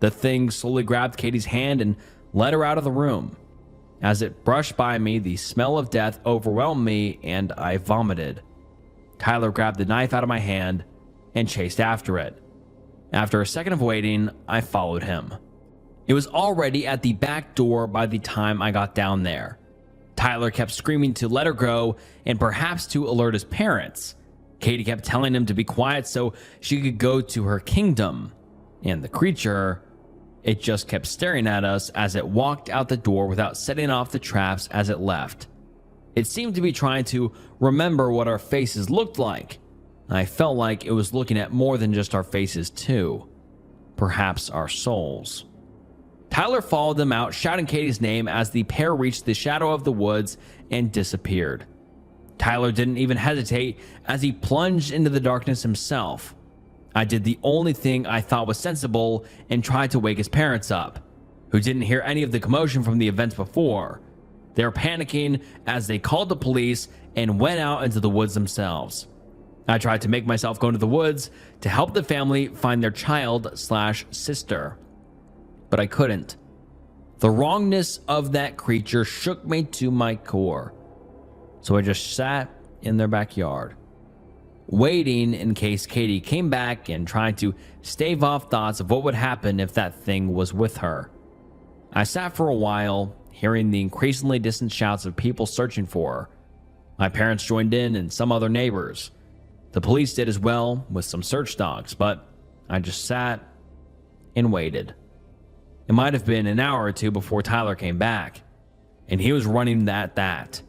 The thing slowly grabbed Katie's hand and led her out of the room. As it brushed by me, the smell of death overwhelmed me and I vomited. Tyler grabbed the knife out of my hand and chased after it. After a second of waiting, I followed him. It was already at the back door by the time I got down there. Tyler kept screaming to let her go and perhaps to alert his parents. Katie kept telling him to be quiet so she could go to her kingdom. And the creature, it just kept staring at us as it walked out the door without setting off the traps as it left. It seemed to be trying to remember what our faces looked like. I felt like it was looking at more than just our faces too. Perhaps our souls. Tyler followed them out, shouting Katie's name as the pair reached the shadow of the woods and disappeared. Tyler didn't even hesitate as he plunged into the darkness himself. I did the only thing I thought was sensible and tried to wake his parents up, who didn't hear any of the commotion from the events before. They were panicking as they called the police and went out into the woods themselves. I tried to make myself go into the woods to help the family find their child/sister. But I couldn't. The wrongness of that creature shook me to my core. So I just sat in their backyard, waiting in case Katie came back and tried to stave off thoughts of what would happen if that thing was with her. I sat for a while, hearing the increasingly distant shouts of people searching for her. My parents joined in and some other neighbors. The police did as well with some search dogs, but I just sat and waited. It might have been an hour or two before Tyler came back, and he was running at that.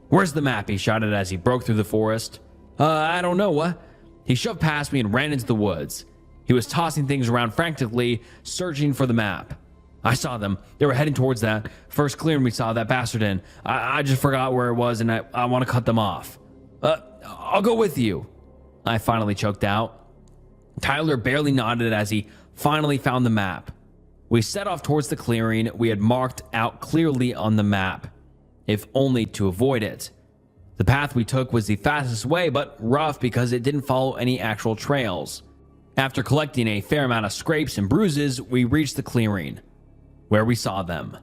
"Where's the map?" he shouted as he broke through the forest. I don't know, what?" He shoved past me and ran into the woods. He was tossing things around frantically, searching for the map. I saw them. They were heading towards that first clearing we saw that bastard in. I just forgot where it was, and I want to cut them off. I'll go with you," I finally choked out. Tyler barely nodded as he finally found the map. We set off towards the clearing we had marked out clearly on the map, if only to avoid it. The path we took was the fastest way, but rough because it didn't follow any actual trails. After collecting a fair amount of scrapes and bruises, we reached the clearing, where we saw them.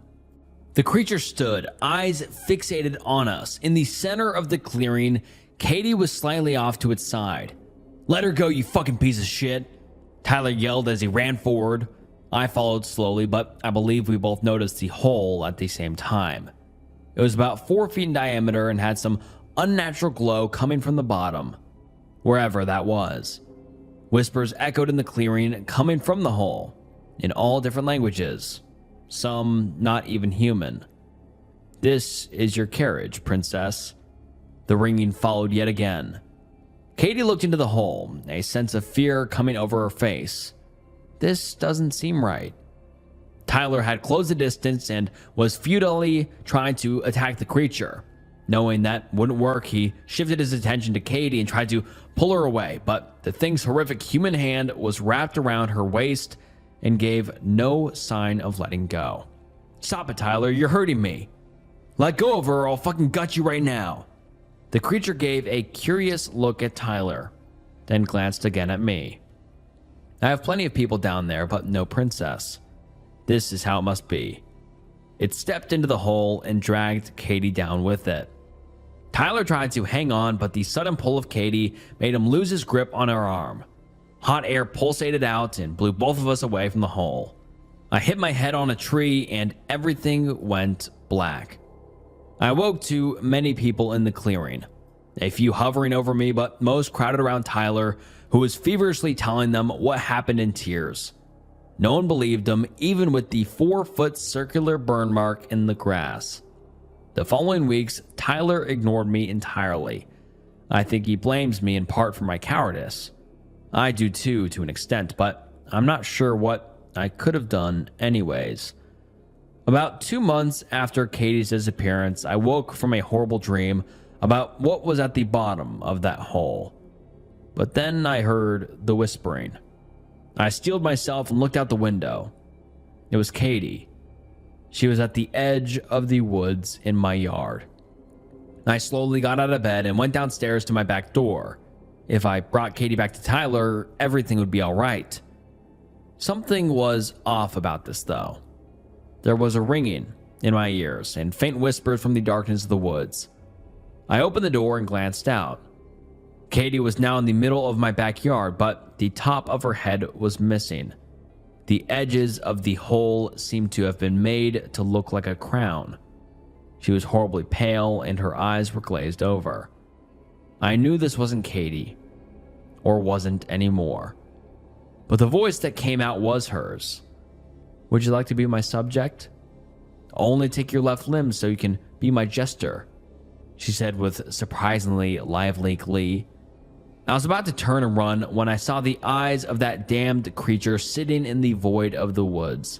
The creature stood, eyes fixated on us. In the center of the clearing, Katie was slightly off to its side. "Let her go, you fucking piece of shit," Tyler yelled as he ran forward. I followed slowly, but I believe we both noticed the hole at the same time. It It was about 4 feet in diameter and had some unnatural glow coming from the bottom, wherever that was. Whispers echoed in the clearing coming from the hole, in all different languages, some not even human. "This is your carriage, princess." The ringing followed yet again. Katie looked into the hole, a sense of fear coming over her face. This doesn't seem right. Tyler had closed the distance and was futilely trying to attack the creature. Knowing that wouldn't work, he shifted his attention to Katie and tried to pull her away, but the thing's horrific human hand was wrapped around her waist and gave no sign of letting go. "Stop it, Tyler, you're hurting me." "Let go of her or I'll fucking gut you right now." The creature gave a curious look at Tyler, then glanced again at me. "I have plenty of people down there, but no princess. This is how it must be." It stepped into the hole and dragged Katie down with it. Tyler tried to hang on, but the sudden pull of Katie made him lose his grip on her arm. Hot air pulsated out and blew both of us away from the hole. I hit my head on a tree and everything went black. I woke to many people in the clearing, a few hovering over me, but most crowded around Tyler, who was feverishly telling them what happened in tears. No one believed him, even with the 4-foot circular burn mark in the grass. The following weeks, Tyler ignored me entirely. I think he blames me in part for my cowardice. I do too, to an extent, but I'm not sure what I could have done anyways. About 2 months after Katie's disappearance, I woke from a horrible dream about what was at the bottom of that hole. But then I heard the whispering. I steeled myself and looked out the window. It was Katie. She was at the edge of the woods in my yard. I slowly got out of bed and went downstairs to my back door. If I brought Katie back to Tyler, everything would be all right. Something was off about this, though. There was a ringing in my ears and faint whispers from the darkness of the woods. I opened the door and glanced out. Katie was now in the middle of my backyard, but the top of her head was missing. The edges of the hole seemed to have been made to look like a crown. She was horribly pale and her eyes were glazed over. I knew this wasn't Katie, or wasn't anymore. But the voice that came out was hers. "Would you like to be my subject? Only take your left limb so you can be my jester," she said with surprisingly lively glee. I was about to turn and run when I saw the eyes of that damned creature sitting in the void of the woods.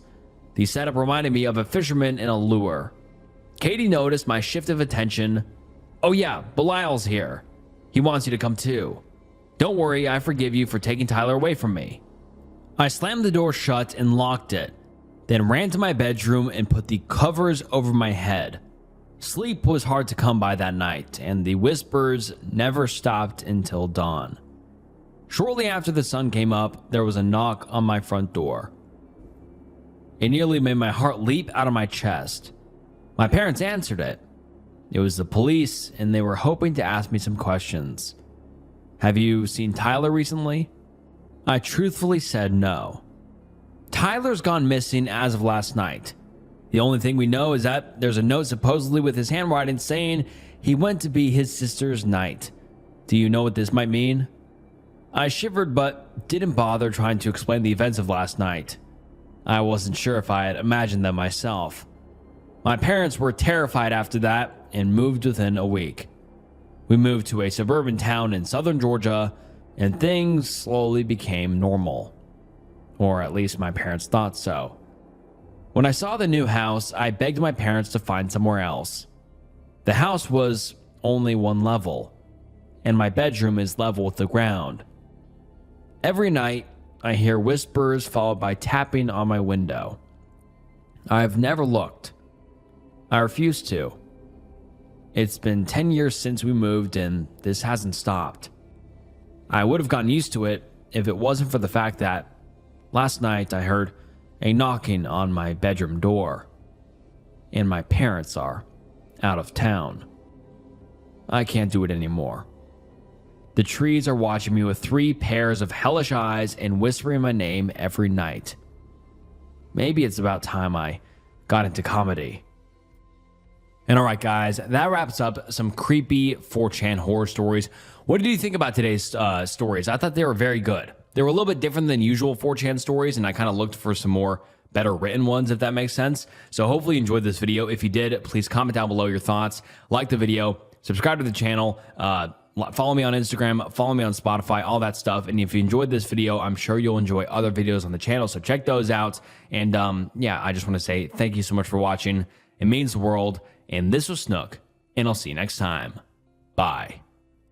The setup reminded me of a fisherman in a lure. Katie noticed my shift of attention. "Oh yeah, Belial's here. He wants you to come too. Don't worry, I forgive you for taking Tyler away from me." I slammed the door shut and locked it, then ran to my bedroom and put the covers over my head. Sleep was hard to come by that night, and the whispers never stopped until dawn. Shortly after the sun came up, there was a knock on my front door. It nearly made my heart leap out of my chest. My parents answered it. It was the police, and they were hoping to ask me some questions. "Have you seen Tyler recently?" I truthfully said no. Tyler's gone missing as of last night. The only thing we know is that there's a note supposedly with his handwriting saying he went to be his sister's knight. Do you know what this might mean? I shivered but didn't bother trying to explain the events of last night. I wasn't sure if I had imagined them myself. My parents were terrified after that and moved within a week. We moved to a suburban town in southern Georgia, and things slowly became normal. Or at least my parents thought so. When I saw the new house, I begged my parents to find somewhere else. The house was only one level, and my bedroom is level with the ground. Every night, I hear whispers followed by tapping on my window. I've never looked. I refuse to. It's been 10 years since we moved, and this hasn't stopped. I would have gotten used to it if it wasn't for the fact that last night I heard a knocking on my bedroom door, and my parents are out of town. I can't do it anymore. The trees are watching me with 3 pairs of hellish eyes and whispering my name every night. Maybe it's about time I got into comedy. And all right, guys, that wraps up some creepy 4chan horror stories. What did you think about today's stories? I thought they were very good. They were a little bit different than usual 4chan stories, and I kind of looked for some more better written ones, if that makes sense. So hopefully you enjoyed this video. If you did, please comment down below your thoughts, like the video, subscribe to the channel, follow me on Instagram, follow me on Spotify, all that stuff. And if you enjoyed this video, I'm sure you'll enjoy other videos on the channel. So check those out. And yeah, I just want to say thank you so much for watching. It means the world. And this was Snook, and I'll see you next time. Bye.